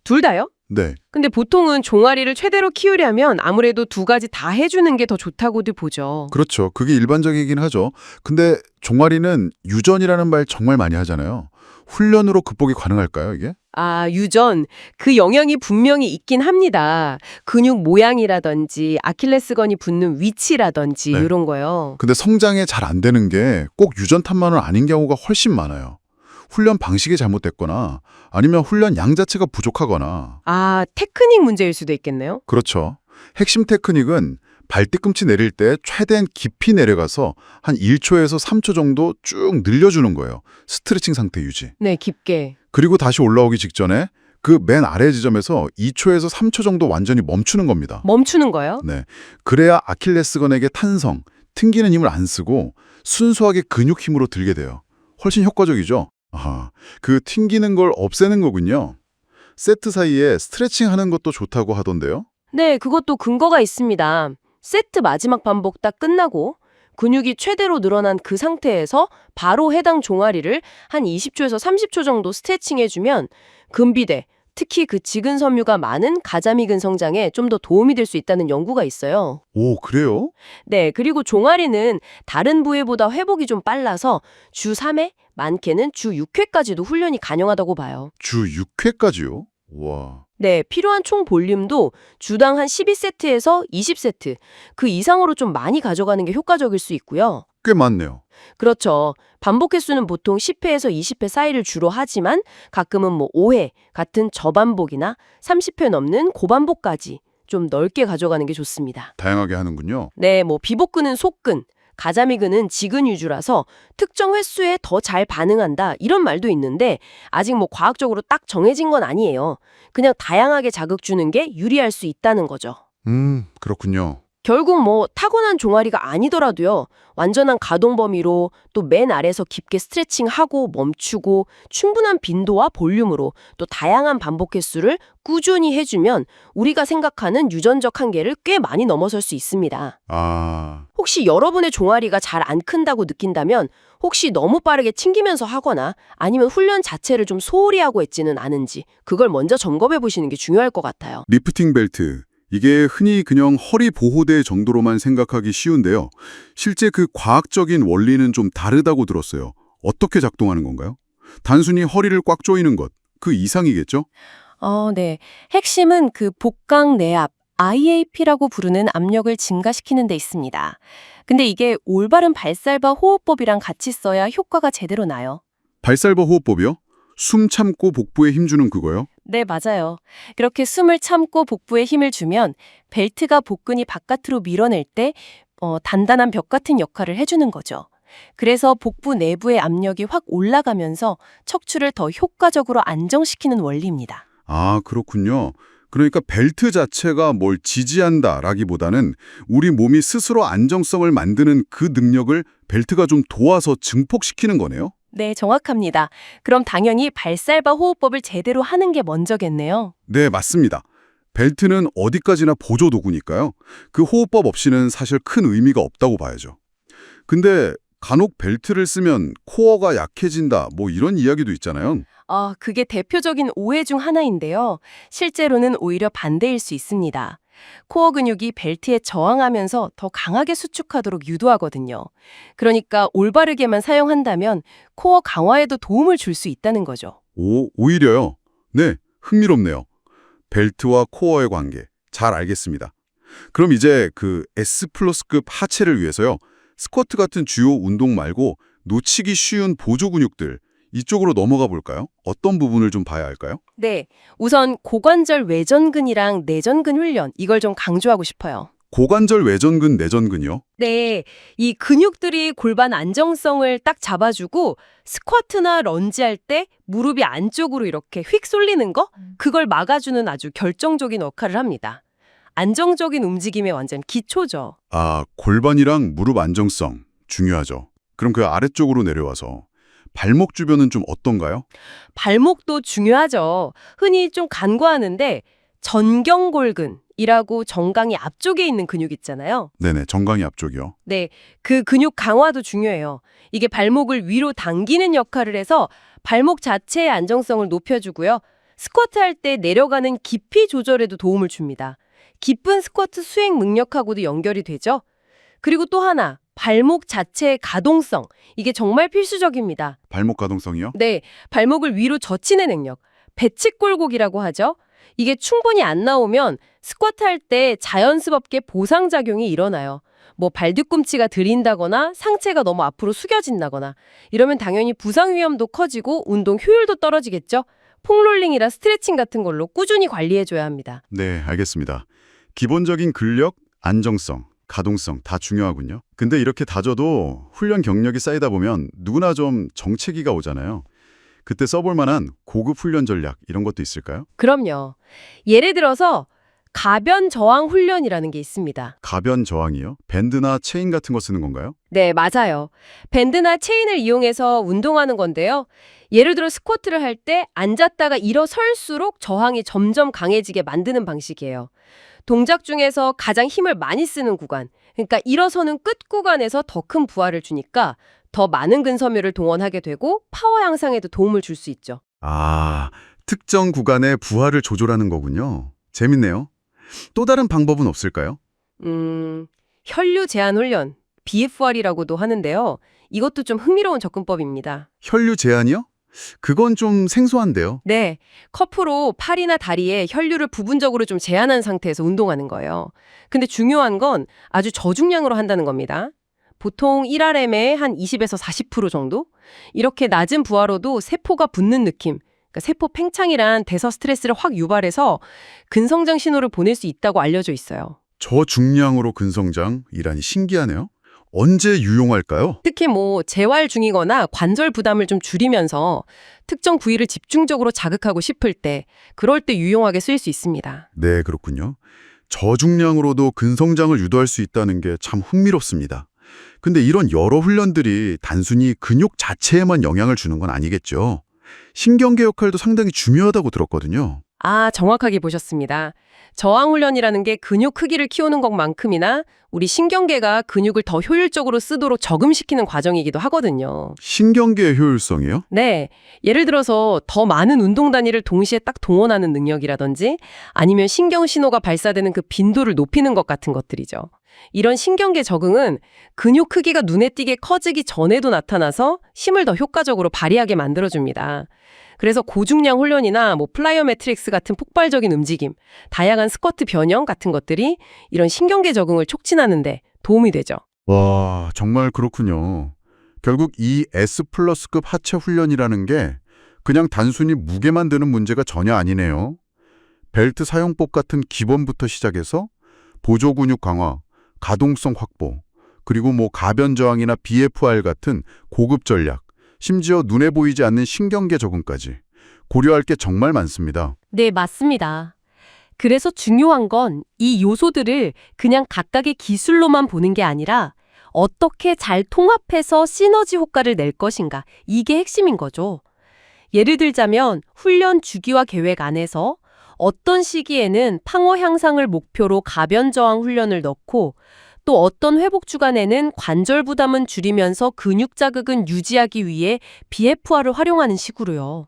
둘 다요? 네. 근데 보통은 종아리를 최대로 키우려면 아무래도 두 가지 다 해주는 게 더 좋다고들 보죠. 그렇죠. 그게 일반적이긴 하죠. 근데 종아리는 유전이라는 말 정말 많이 하잖아요. 훈련으로 극복이 가능할까요, 이게? 아, 유전. 그 영향이 분명히 있긴 합니다. 근육 모양이라든지 아킬레스건이 붙는 위치라든지 네. 이런 거요. 근데 성장에 잘 안 되는 게 꼭 유전 탓만은 아닌 경우가 훨씬 많아요. 훈련 방식이 잘못됐거나 아니면 훈련 양 자체가 부족하거나. 아, 테크닉 문제일 수도 있겠네요. 그렇죠. 핵심 테크닉은 발뒤꿈치 내릴 때 최대한 깊이 내려가서 한 1초에서 3초 정도 쭉 늘려주는 거예요. 스트레칭 상태 유지. 네, 깊게. 그리고 다시 올라오기 직전에 그 맨 아래 지점에서 2초에서 3초 정도 완전히 멈추는 겁니다. 멈추는 거요? 네. 그래야 아킬레스건에게 탄성, 튕기는 힘을 안 쓰고 순수하게 근육 힘으로 들게 돼요. 훨씬 효과적이죠? 아, 그 튕기는 걸 없애는 거군요. 세트 사이에 스트레칭 하는 것도 좋다고 하던데요? 네, 그것도 근거가 있습니다. 세트 마지막 반복 딱 끝나고 근육이 최대로 늘어난 그 상태에서 바로 해당 종아리를 한 20초에서 30초 정도 스트레칭해주면 근비대, 특히 그 지근 섬유가 많은 가자미근 성장에 좀 더 도움이 될 수 있다는 연구가 있어요. 오, 그래요? 네, 그리고 종아리는 다른 부위보다 회복이 좀 빨라서 주 3회, 많게는 주 6회까지도 훈련이 가능하다고 봐요. 주 6회까지요? 와. 네, 필요한 총 볼륨도 주당 한 12세트에서 20세트, 그 이상으로 좀 많이 가져가는 게 효과적일 수 있고요. 꽤 많네요. 그렇죠. 반복 횟수는 보통 10회에서 20회 사이를 주로 하지만 가끔은 5회 같은 저반복이나 30회 넘는 고반복까지 좀 넓게 가져가는 게 좋습니다. 다양하게 하는군요. 네, 뭐 비복근은 속근, 가자미근은 지근 위주라서 특정 횟수에 더 잘 반응한다 이런 말도 있는데 아직 뭐 과학적으로 딱 정해진 건 아니에요. 그냥 다양하게 자극 주는 게 유리할 수 있다는 거죠. 그렇군요. 결국 뭐 타고난 종아리가 아니더라도요. 완전한 가동 범위로 또 맨 아래서 깊게 스트레칭하고 멈추고 충분한 빈도와 볼륨으로 또 다양한 반복 횟수를 꾸준히 해주면 우리가 생각하는 유전적 한계를 꽤 많이 넘어설 수 있습니다. 아, 혹시 여러분의 종아리가 잘 안 큰다고 느낀다면 혹시 너무 빠르게 튕기면서 하거나 아니면 훈련 자체를 좀 소홀히 하고 있지는 않은지 그걸 먼저 점검해 보시는 게 중요할 것 같아요. 리프팅 벨트. 이게 흔히 그냥 허리 보호대 정도로만 생각하기 쉬운데요. 실제 그 과학적인 원리는 좀 다르다고 들었어요. 어떻게 작동하는 건가요? 단순히 허리를 꽉 조이는 것, 그 이상이겠죠? 네. 핵심은 그 복강 내압, IAP라고 부르는 압력을 증가시키는 데 있습니다. 근데 이게 올바른 발살바 호흡법이랑 같이 써야 효과가 제대로 나요. 발살바 호흡법이요? 숨 참고 복부에 힘주는 그거요? 네, 맞아요. 그렇게 숨을 참고 복부에 힘을 주면 벨트가 복근이 바깥으로 밀어낼 때 단단한 벽 같은 역할을 해주는 거죠. 그래서 복부 내부의 압력이 확 올라가면서 척추를 더 효과적으로 안정시키는 원리입니다. 아, 그렇군요. 그러니까 벨트 자체가 뭘 지지한다라기보다는 우리 몸이 스스로 안정성을 만드는 그 능력을 벨트가 좀 도와서 증폭시키는 거네요? 네, 정확합니다. 그럼 당연히 발살바 호흡법을 제대로 하는 게 먼저겠네요. 네, 맞습니다. 벨트는 어디까지나 보조 도구니까요. 그 호흡법 없이는 사실 큰 의미가 없다고 봐야죠. 근데 간혹 벨트를 쓰면 코어가 약해진다, 뭐 이런 이야기도 있잖아요. 그게 대표적인 오해 중 하나인데요. 실제로는 오히려 반대일 수 있습니다. 코어 근육이 벨트에 저항하면서 더 강하게 수축하도록 유도하거든요. 그러니까 올바르게만 사용한다면 코어 강화에도 도움을 줄 수 있다는 거죠. 오히려요? 네, 흥미롭네요. 벨트와 코어의 관계, 잘 알겠습니다. 그럼 이제 그 S+급 하체를 위해서요. 스쿼트 같은 주요 운동 말고 놓치기 쉬운 보조 근육들, 이쪽으로 넘어가 볼까요? 어떤 부분을 좀 봐야 할까요? 네, 우선 고관절 외전근이랑 내전근 훈련, 이걸 좀 강조하고 싶어요. 고관절 외전근, 내전근이요? 네, 이 근육들이 골반 안정성을 딱 잡아주고 스쿼트나 런지할 때 무릎이 안쪽으로 이렇게 휙 쏠리는 거? 그걸 막아주는 아주 결정적인 역할을 합니다. 안정적인 움직임의 완전 기초죠. 아, 골반이랑 무릎 안정성, 중요하죠. 그럼 그 아래쪽으로 내려와서 발목 주변은 좀 어떤가요? 발목도 중요하죠. 흔히 좀 간과하는데 전경골근이라고 정강이 앞쪽에 있는 근육 있잖아요. 네네, 정강이 앞쪽이요. 네, 그 근육 강화도 중요해요. 이게 발목을 위로 당기는 역할을 해서 발목 자체의 안정성을 높여주고요. 스쿼트 할 때 내려가는 깊이 조절에도 도움을 줍니다. 깊은 스쿼트 수행 능력하고도 연결이 되죠. 그리고 또 하나, 발목 자체의 가동성. 이게 정말 필수적입니다. 발목 가동성이요? 네, 발목을 위로 젖히는 능력. 배치골곡이라고 하죠. 이게 충분히 안 나오면 스쿼트 할 때 자연스럽게 보상작용이 일어나요. 뭐 발뒤꿈치가 들인다거나 상체가 너무 앞으로 숙여진다거나 이러면 당연히 부상 위험도 커지고 운동 효율도 떨어지겠죠. 폼롤링이라 스트레칭 같은 걸로 꾸준히 관리해줘야 합니다. 네, 알겠습니다. 기본적인 근력, 안정성, 가동성 다 중요하군요. 근데 이렇게 다져도 훈련 경력이 쌓이다 보면 누구나 좀 정체기가 오잖아요. 그때 써볼 만한 고급 훈련 전략 이런 것도 있을까요? 그럼요. 예를 들어서 가변 저항 훈련이라는 게 있습니다. 가변 저항이요? 밴드나 체인 같은 거 쓰는 건가요? 네, 맞아요. 밴드나 체인을 이용해서 운동하는 건데요. 예를 들어 스쿼트를 할 때 앉았다가 일어설수록 저항이 점점 강해지게 만드는 방식이에요. 동작 중에서 가장 힘을 많이 쓰는 구간, 그러니까 일어서는 끝 구간에서 더 큰 부하를 주니까 더 많은 근섬유를 동원하게 되고 파워 향상에도 도움을 줄 수 있죠. 아, 특정 구간에 부하를 조절하는 거군요. 재밌네요. 또 다른 방법은 없을까요? 혈류 제한 훈련, BFR이라고도 하는데요. 이것도 좀 흥미로운 접근법입니다. 혈류 제한이요? 그건 좀 생소한데요. 네, 커프로 팔이나 다리에 혈류를 부분적으로 좀 제한한 상태에서 운동하는 거예요. 근데 중요한 건 아주 저중량으로 한다는 겁니다. 보통 1RM의 한 20에서 40% 정도? 이렇게 낮은 부하로도 세포가 붙는 느낌, 그러니까 세포 팽창이란 대사 스트레스를 확 유발해서 근성장 신호를 보낼 수 있다고 알려져 있어요. 저중량으로 근성장이라니 신기하네요. 언제 유용할까요? 특히 재활 중이거나 관절 부담을 좀 줄이면서 특정 부위를 집중적으로 자극하고 싶을 때, 그럴 때 유용하게 쓰일 수 있습니다. 네, 그렇군요. 저중량으로도 근성장을 유도할 수 있다는 게 참 흥미롭습니다. 근데 이런 여러 훈련들이 단순히 근육 자체에만 영향을 주는 건 아니겠죠. 신경계 역할도 상당히 중요하다고 들었거든요. 아, 정확하게 보셨습니다. 저항훈련이라는 게 근육 크기를 키우는 것만큼이나 우리 신경계가 근육을 더 효율적으로 쓰도록 적응시키는 과정이기도 하거든요. 신경계의 효율성이요? 네, 예를 들어서 더 많은 운동 단위를 동시에 딱 동원하는 능력이라든지 아니면 신경 신호가 발사되는 그 빈도를 높이는 것 같은 것들이죠. 이런 신경계 적응은 근육 크기가 눈에 띄게 커지기 전에도 나타나서 힘을 더 효과적으로 발휘하게 만들어줍니다. 그래서 고중량 훈련이나 플라이오메트릭스 같은 폭발적인 움직임, 다양한 스쿼트 변형 같은 것들이 이런 신경계 적응을 촉진하는데 도움이 되죠. 와, 정말 그렇군요. 결국 이 S+급 하체 훈련이라는 게 그냥 단순히 무게만 드는 문제가 전혀 아니네요. 벨트 사용법 같은 기본부터 시작해서 보조 근육 강화, 가동성 확보, 그리고 가변 저항이나 BFR 같은 고급 전략, 심지어 눈에 보이지 않는 신경계 적응까지 고려할 게 정말 많습니다. 네, 맞습니다. 그래서 중요한 건 이 요소들을 그냥 각각의 기술로만 보는 게 아니라 어떻게 잘 통합해서 시너지 효과를 낼 것인가, 이게 핵심인 거죠. 예를 들자면 훈련 주기와 계획 안에서 어떤 시기에는 방어 향상을 목표로 가변 저항 훈련을 넣고 또 어떤 회복 주간에는 관절 부담은 줄이면서 근육 자극은 유지하기 위해 BFR을 활용하는 식으로요.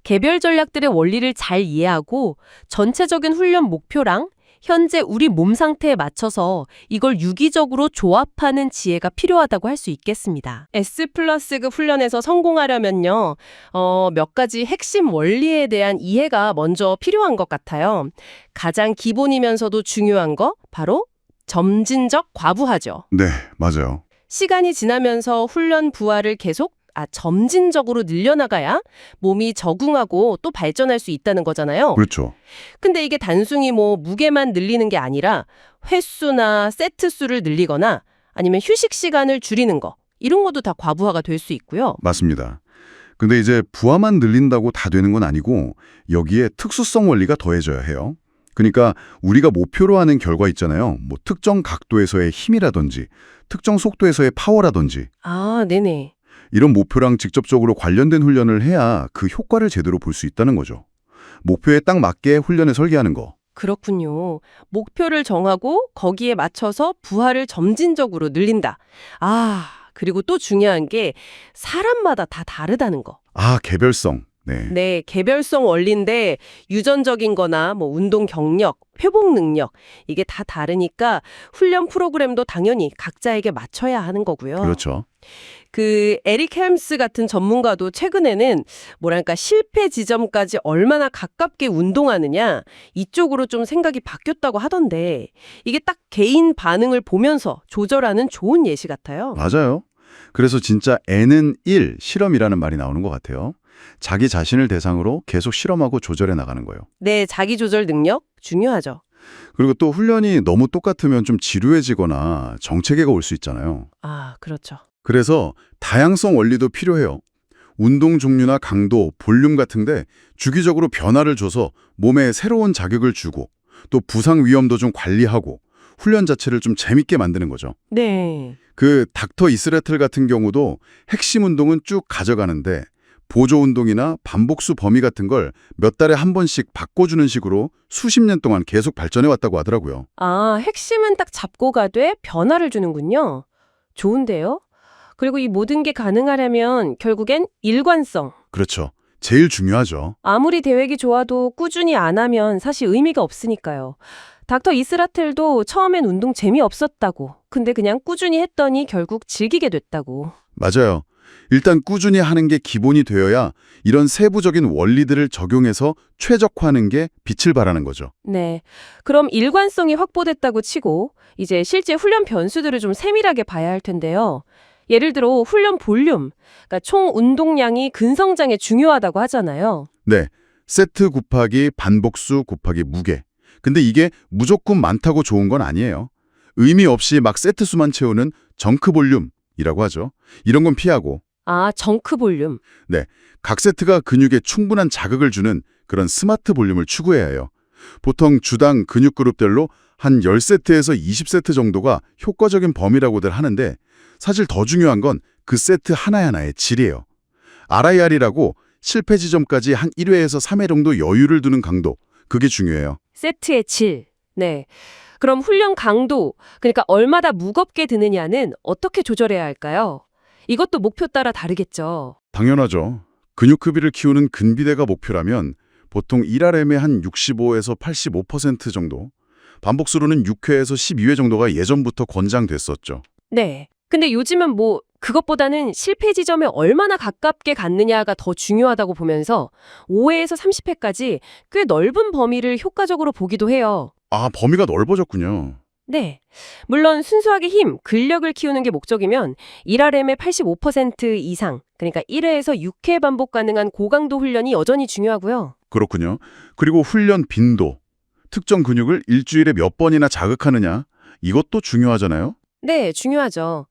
개별 전략들의 원리를 잘 이해하고 전체적인 훈련 목표랑 현재 우리 몸 상태에 맞춰서 이걸 유기적으로 조합하는 지혜가 필요하다고 할 수 있겠습니다. S+급 훈련에서 성공하려면요, 몇 가지 핵심 원리에 대한 이해가 먼저 필요한 것 같아요. 가장 기본이면서도 중요한 거, 바로 점진적 과부하죠. 네, 맞아요. 시간이 지나면서 훈련 부하를 계속 점진적으로 늘려나가야 몸이 적응하고 또 발전할 수 있다는 거잖아요. 그렇죠. 근데 이게 단순히 무게만 늘리는 게 아니라 횟수나 세트 수를 늘리거나 아니면 휴식 시간을 줄이는 거, 이런 것도 다 과부하가 될 수 있고요. 맞습니다. 근데 이제 부하만 늘린다고 다 되는 건 아니고 여기에 특수성 원리가 더해져야 해요. 그러니까 우리가 목표로 하는 결과 있잖아요. 특정 각도에서의 힘이라든지 특정 속도에서의 파워라든지 아, 네네. 이런 목표랑 직접적으로 관련된 훈련을 해야 그 효과를 제대로 볼 수 있다는 거죠. 목표에 딱 맞게 훈련을 설계하는 거. 그렇군요. 목표를 정하고 거기에 맞춰서 부하를 점진적으로 늘린다. 아, 그리고 또 중요한 게 사람마다 다 다르다는 거. 아, 개별성. 네. 네, 개별성 원리인데 유전적인 거나 운동 경력, 회복 능력, 이게 다 다르니까 훈련 프로그램도 당연히 각자에게 맞춰야 하는 거고요. 그렇죠. 그 에릭 헬ms 같은 전문가도 최근에는 실패 지점까지 얼마나 가깝게 운동하느냐, 이쪽으로 좀 생각이 바뀌었다고 하던데, 이게 딱 개인 반응을 보면서 조절하는 좋은 예시 같아요. 맞아요. 그래서 진짜 N은 1 실험이라는 말이 나오는 것 같아요. 자기 자신을 대상으로 계속 실험하고 조절해 나가는 거예요. 네, 자기 조절 능력 중요하죠. 그리고 또 훈련이 너무 똑같으면 좀 지루해지거나 정체계가 올 수 있잖아요. 아, 그렇죠. 그래서 다양성 원리도 필요해요. 운동 종류나 강도, 볼륨 같은데 주기적으로 변화를 줘서 몸에 새로운 자극을 주고 또 부상 위험도 좀 관리하고 훈련 자체를 좀 재밌게 만드는 거죠. 네. 그 닥터 이스레틀 같은 경우도 핵심 운동은 쭉 가져가는데 보조 운동이나 반복수 범위 같은 걸 몇 달에 한 번씩 바꿔주는 식으로 수십 년 동안 계속 발전해 왔다고 하더라고요. 아, 핵심은 딱 잡고 가되 변화를 주는군요. 좋은데요? 그리고 이 모든 게 가능하려면 결국엔 일관성. 그렇죠. 제일 중요하죠. 아무리 계획이 좋아도 꾸준히 안 하면 사실 의미가 없으니까요. 닥터 이스라텔도 처음엔 운동 재미없었다고. 근데 그냥 꾸준히 했더니 결국 즐기게 됐다고. 맞아요. 일단 꾸준히 하는 게 기본이 되어야 이런 세부적인 원리들을 적용해서 최적화하는 게 빛을 발하는 거죠. 네. 그럼 일관성이 확보됐다고 치고 이제 실제 훈련 변수들을 좀 세밀하게 봐야 할 텐데요. 예를 들어 훈련 볼륨, 그러니까 총 운동량이 근성장에 중요하다고 하잖아요. 네, 세트 곱하기 반복수 곱하기 무게. 근데 이게 무조건 많다고 좋은 건 아니에요. 의미 없이 막 세트 수만 채우는 정크 볼륨이라고 하죠. 이런 건 피하고 아, 정크 볼륨. 각 세트가 근육에 충분한 자극을 주는 그런 스마트 볼륨을 추구해야 해요. 보통 주당 근육 그룹별로 한 10세트에서 20세트 정도가 효과적인 범위라고들 하는데 사실 더 중요한 건 그 세트 하나하나의 질이에요. RIR이라고 실패 지점까지 한 1회에서 3회 정도 여유를 두는 강도, 그게 중요해요. 세트의 질. 네. 그럼 훈련 강도, 그러니까 얼마나 무겁게 드느냐는 어떻게 조절해야 할까요? 이것도 목표 따라 다르겠죠. 당연하죠. 근육 크기를 키우는 근비대가 목표라면 보통 1RM의 한 65에서 85% 정도, 반복수로는 6회에서 12회 정도가 예전부터 권장됐었죠. 네. 근데 요즘은 뭐 그것보다는 실패 지점에 얼마나 가깝게 갔느냐가 더 중요하다고 보면서 5회에서 30회까지 꽤 넓은 범위를 효과적으로 보기도 해요. 아, 범위가 넓어졌군요. 네. 물론 순수하게 힘, 근력을 키우는 게 목적이면 1RM의 85% 이상, 그러니까 1회에서 6회 반복 가능한 고강도 훈련이 여전히 중요하고요. 그렇군요. 그리고 훈련 빈도, 특정 근육을 일주일에 몇 번이나 자극하느냐, 이것도 중요하잖아요. 네, 중요하죠.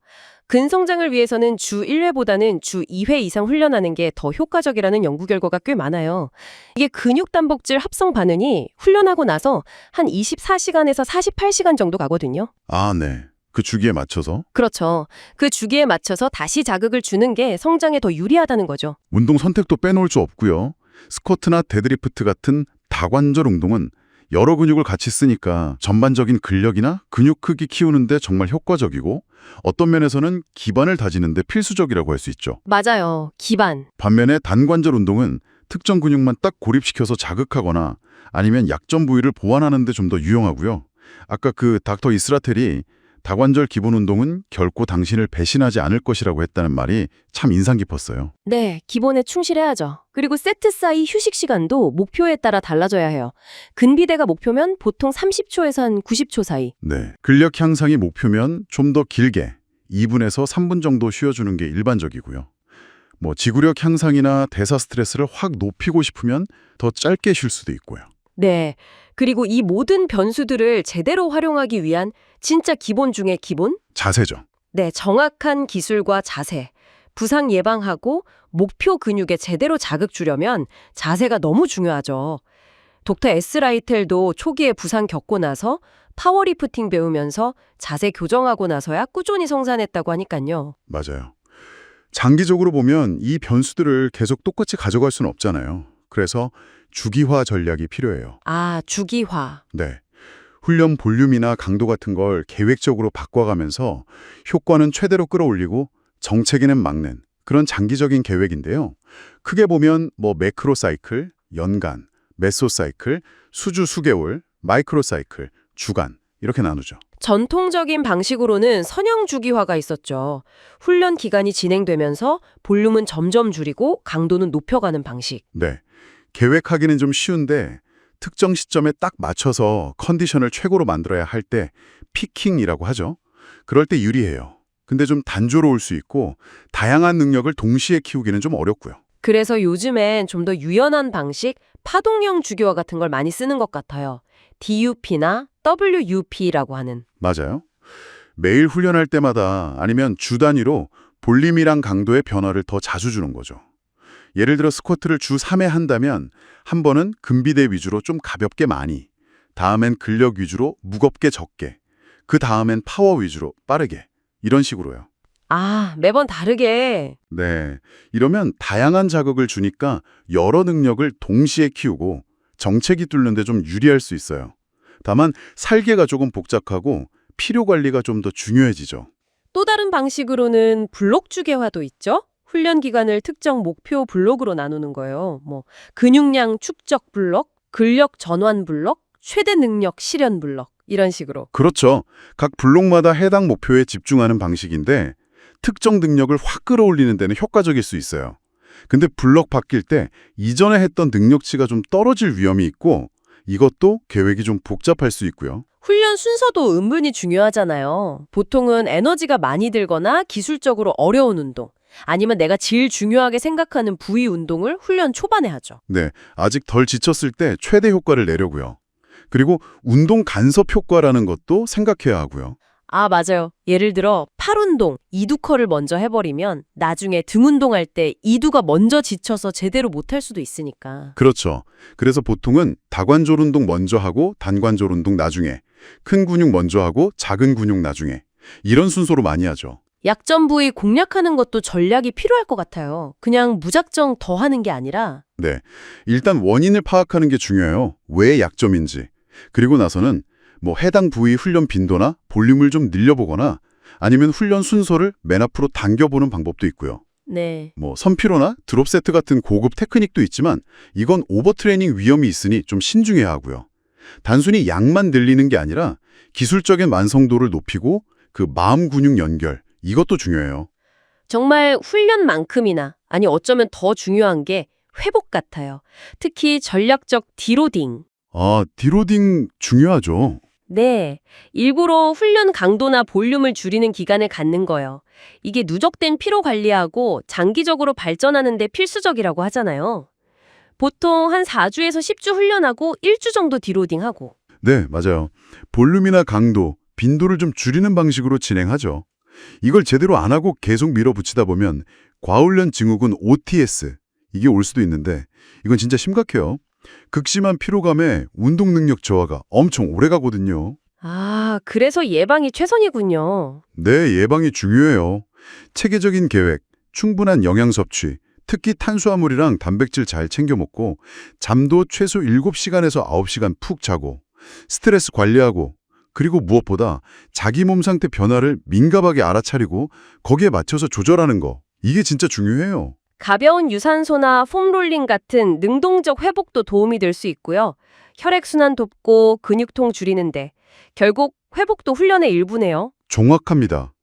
근성장을 위해서는 주 1회보다는 주 2회 이상 훈련하는 게 더 효과적이라는 연구 결과가 꽤 많아요. 이게 근육 단백질 합성 반응이 훈련하고 나서 한 24시간에서 48시간 정도 가거든요. 아, 네. 그 주기에 맞춰서 그렇죠. 그 주기에 맞춰서 다시 자극을 주는 게 성장에 더 유리하다는 거죠. 운동 선택도 빼놓을 수 없고요. 스쿼트나 데드리프트 같은 다관절 운동은 여러 근육을 같이 쓰니까 전반적인 근력이나 근육 크기 키우는데 정말 효과적이고 어떤 면에서는 기반을 다지는데 필수적이라고 할 수 있죠. 맞아요. 기반. 반면에 단관절 운동은 특정 근육만 딱 고립시켜서 자극하거나 아니면 약점 부위를 보완하는 데 좀 더 유용하고요. 아까 그 닥터 이스라텔이 다관절 기본 운동은 결코 당신을 배신하지 않을 것이라고 했다는 말이 참 인상 깊었어요. 네, 기본에 충실해야죠. 그리고 세트 사이 휴식 시간도 목표에 따라 달라져야 해요. 근비대가 목표면 보통 30초에서 한 90초 사이. 네. 근력 향상이 목표면 좀 더 길게 2분에서 3분 정도 쉬어주는 게 일반적이고요. 뭐 지구력 향상이나 대사 스트레스를 확 높이고 싶으면 더 짧게 쉴 수도 있고요. 네. 그리고 이 모든 변수들을 제대로 활용하기 위한 진짜 기본 중에 기본? 자세죠. 네, 정확한 기술과 자세. 부상 예방하고 목표 근육에 제대로 자극 주려면 자세가 너무 중요하죠. 닥터 S 라이텔도 초기에 부상 겪고 나서 파워리프팅 배우면서 자세 교정하고 나서야 꾸준히 성장했다고 하니까요. 맞아요. 장기적으로 보면 이 변수들을 계속 똑같이 가져갈 수는 없잖아요. 그래서 주기화 전략이 필요해요. 아, 주기화. 네. 훈련 볼륨이나 강도 같은 걸 계획적으로 바꿔가면서 효과는 최대로 끌어올리고 정체기는 막는 그런 장기적인 계획인데요. 크게 보면 뭐 매크로 사이클, 연간, 메소 사이클, 수주 수개월, 마이크로 사이클, 주간 이렇게 나누죠. 전통적인 방식으로는 선형 주기화가 있었죠. 훈련 기간이 진행되면서 볼륨은 점점 줄이고 강도는 높여가는 방식. 네. 계획하기는 좀 쉬운데 특정 시점에 딱 맞춰서 컨디션을 최고로 만들어야 할 때 피킹이라고 하죠. 그럴 때 유리해요. 근데 좀 단조로울 수 있고 다양한 능력을 동시에 키우기는 좀 어렵고요. 그래서 요즘엔 좀 더 유연한 방식, 파동형 주기화 같은 걸 많이 쓰는 것 같아요. DUP나 WUP라고 하는. 맞아요. 매일 훈련할 때마다 아니면 주 단위로 볼륨이랑 강도의 변화를 더 자주 주는 거죠. 예를 들어 스쿼트를 주 3회 한다면 한 번은 근비대 위주로 좀 가볍게 많이, 다음엔 근력 위주로 무겁게 적게, 그 다음엔 파워 위주로 빠르게 이런 식으로요. 아, 매번 다르게. 네, 이러면 다양한 자극을 주니까 여러 능력을 동시에 키우고 정체기 뚫는 데 좀 유리할 수 있어요. 다만 설계가 조금 복잡하고 필요 관리가 좀 더 중요해지죠. 또 다른 방식으로는 블록 주기화도 있죠. 훈련 기간을 특정 목표 블록으로 나누는 거예요. 뭐 근육량 축적 블록, 근력 전환 블록, 최대 능력 실현 블록 이런 식으로. 그렇죠. 각 블록마다 해당 목표에 집중하는 방식인데 특정 능력을 확 끌어올리는 데는 효과적일 수 있어요. 근데 블록 바뀔 때 이전에 했던 능력치가 좀 떨어질 위험이 있고 이것도 계획이 좀 복잡할 수 있고요. 훈련 순서도 은근히 중요하잖아요. 보통은 에너지가 많이 들거나 기술적으로 어려운 운동, 아니면 내가 제일 중요하게 생각하는 부위 운동을 훈련 초반에 하죠. 네, 아직 덜 지쳤을 때 최대 효과를 내려고요. 그리고 운동 간섭 효과라는 것도 생각해야 하고요. 아, 맞아요. 예를 들어 팔 운동, 이두커를 먼저 해버리면 나중에 등 운동할 때 이두가 먼저 지쳐서 제대로 못할 수도 있으니까. 그렇죠. 그래서 보통은 다관절 운동 먼저 하고 단관절 운동 나중에, 큰 근육 먼저 하고 작은 근육 나중에, 이런 순서로 많이 하죠. 약점 부위 공략하는 것도 전략이 필요할 것 같아요. 그냥 무작정 더 하는 게 아니라. 네, 일단 원인을 파악하는 게 중요해요. 왜 약점인지. 그리고 나서는 해당 부위 훈련 빈도나 볼륨을 좀 늘려보거나 아니면 훈련 순서를 맨 앞으로 당겨보는 방법도 있고요. 네. 선피로나 드롭 세트 같은 고급 테크닉도 있지만 이건 오버트레이닝 위험이 있으니 좀 신중해야 하고요. 단순히 양만 늘리는 게 아니라 기술적인 완성도를 높이고 그 마음 근육 연결, 이것도 중요해요. 정말 훈련만큼이나 아니 어쩌면 더 중요한 게 회복 같아요. 특히 전략적 디로딩. 아, 디로딩 중요하죠. 네. 일부러 훈련 강도나 볼륨을 줄이는 기간을 갖는 거예요. 이게 누적된 피로 관리하고 장기적으로 발전하는 데 필수적이라고 하잖아요. 보통 한 4주에서 10주 훈련하고 1주 정도 디로딩하고. 네, 맞아요. 볼륨이나 강도, 빈도를 좀 줄이는 방식으로 진행하죠. 이걸 제대로 안 하고 계속 밀어붙이다 보면 과훈련 증후군 OTS, 이게 올 수도 있는데 이건 진짜 심각해요. 극심한 피로감에 운동 능력 저하가 엄청 오래 가거든요. 아, 그래서 예방이 최선이군요. 네, 예방이 중요해요. 체계적인 계획, 충분한 영양 섭취, 특히 탄수화물이랑 단백질 잘 챙겨 먹고 잠도 최소 7시간에서 9시간 푹 자고 스트레스 관리하고 그리고 무엇보다 자기 몸 상태 변화를 민감하게 알아차리고 거기에 맞춰서 조절하는 거. 이게 진짜 중요해요. 가벼운 유산소나 폼롤링 같은 능동적 회복도 도움이 될 수 있고요. 혈액순환 돕고 근육통 줄이는데 결국 회복도 훈련의 일부네요. 정확합니다.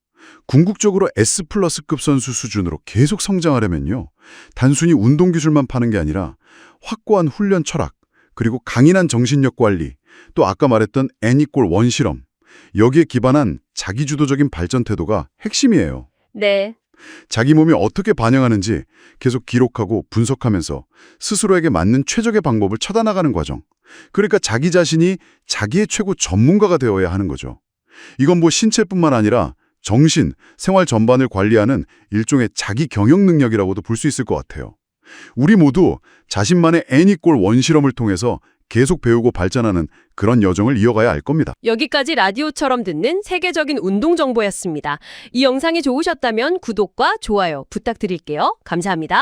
궁극적으로 S+급 선수 수준으로 계속 성장하려면요. 단순히 운동 기술만 파는 게 아니라 확고한 훈련 철학, 그리고 강인한 정신력 관리, 또 아까 말했던 N=1 실험, 여기에 기반한 자기주도적인 발전 태도가 핵심이에요. 네. 자기 몸이 어떻게 반영하는지 계속 기록하고 분석하면서 스스로에게 맞는 최적의 방법을 찾아나가는 과정. 그러니까 자기 자신이 자기의 최고 전문가가 되어야 하는 거죠. 이건 신체뿐만 아니라 정신, 생활 전반을 관리하는 일종의 자기 경영 능력이라고도 볼 수 있을 것 같아요. 우리 모두 자신만의 N=1 실험을 통해서 계속 배우고 발전하는 그런 여정을 이어가야 할 겁니다. 여기까지 라디오처럼 듣는 세계적인 운동 정보였습니다. 이 영상이 좋으셨다면 구독과 좋아요 부탁드릴게요. 감사합니다.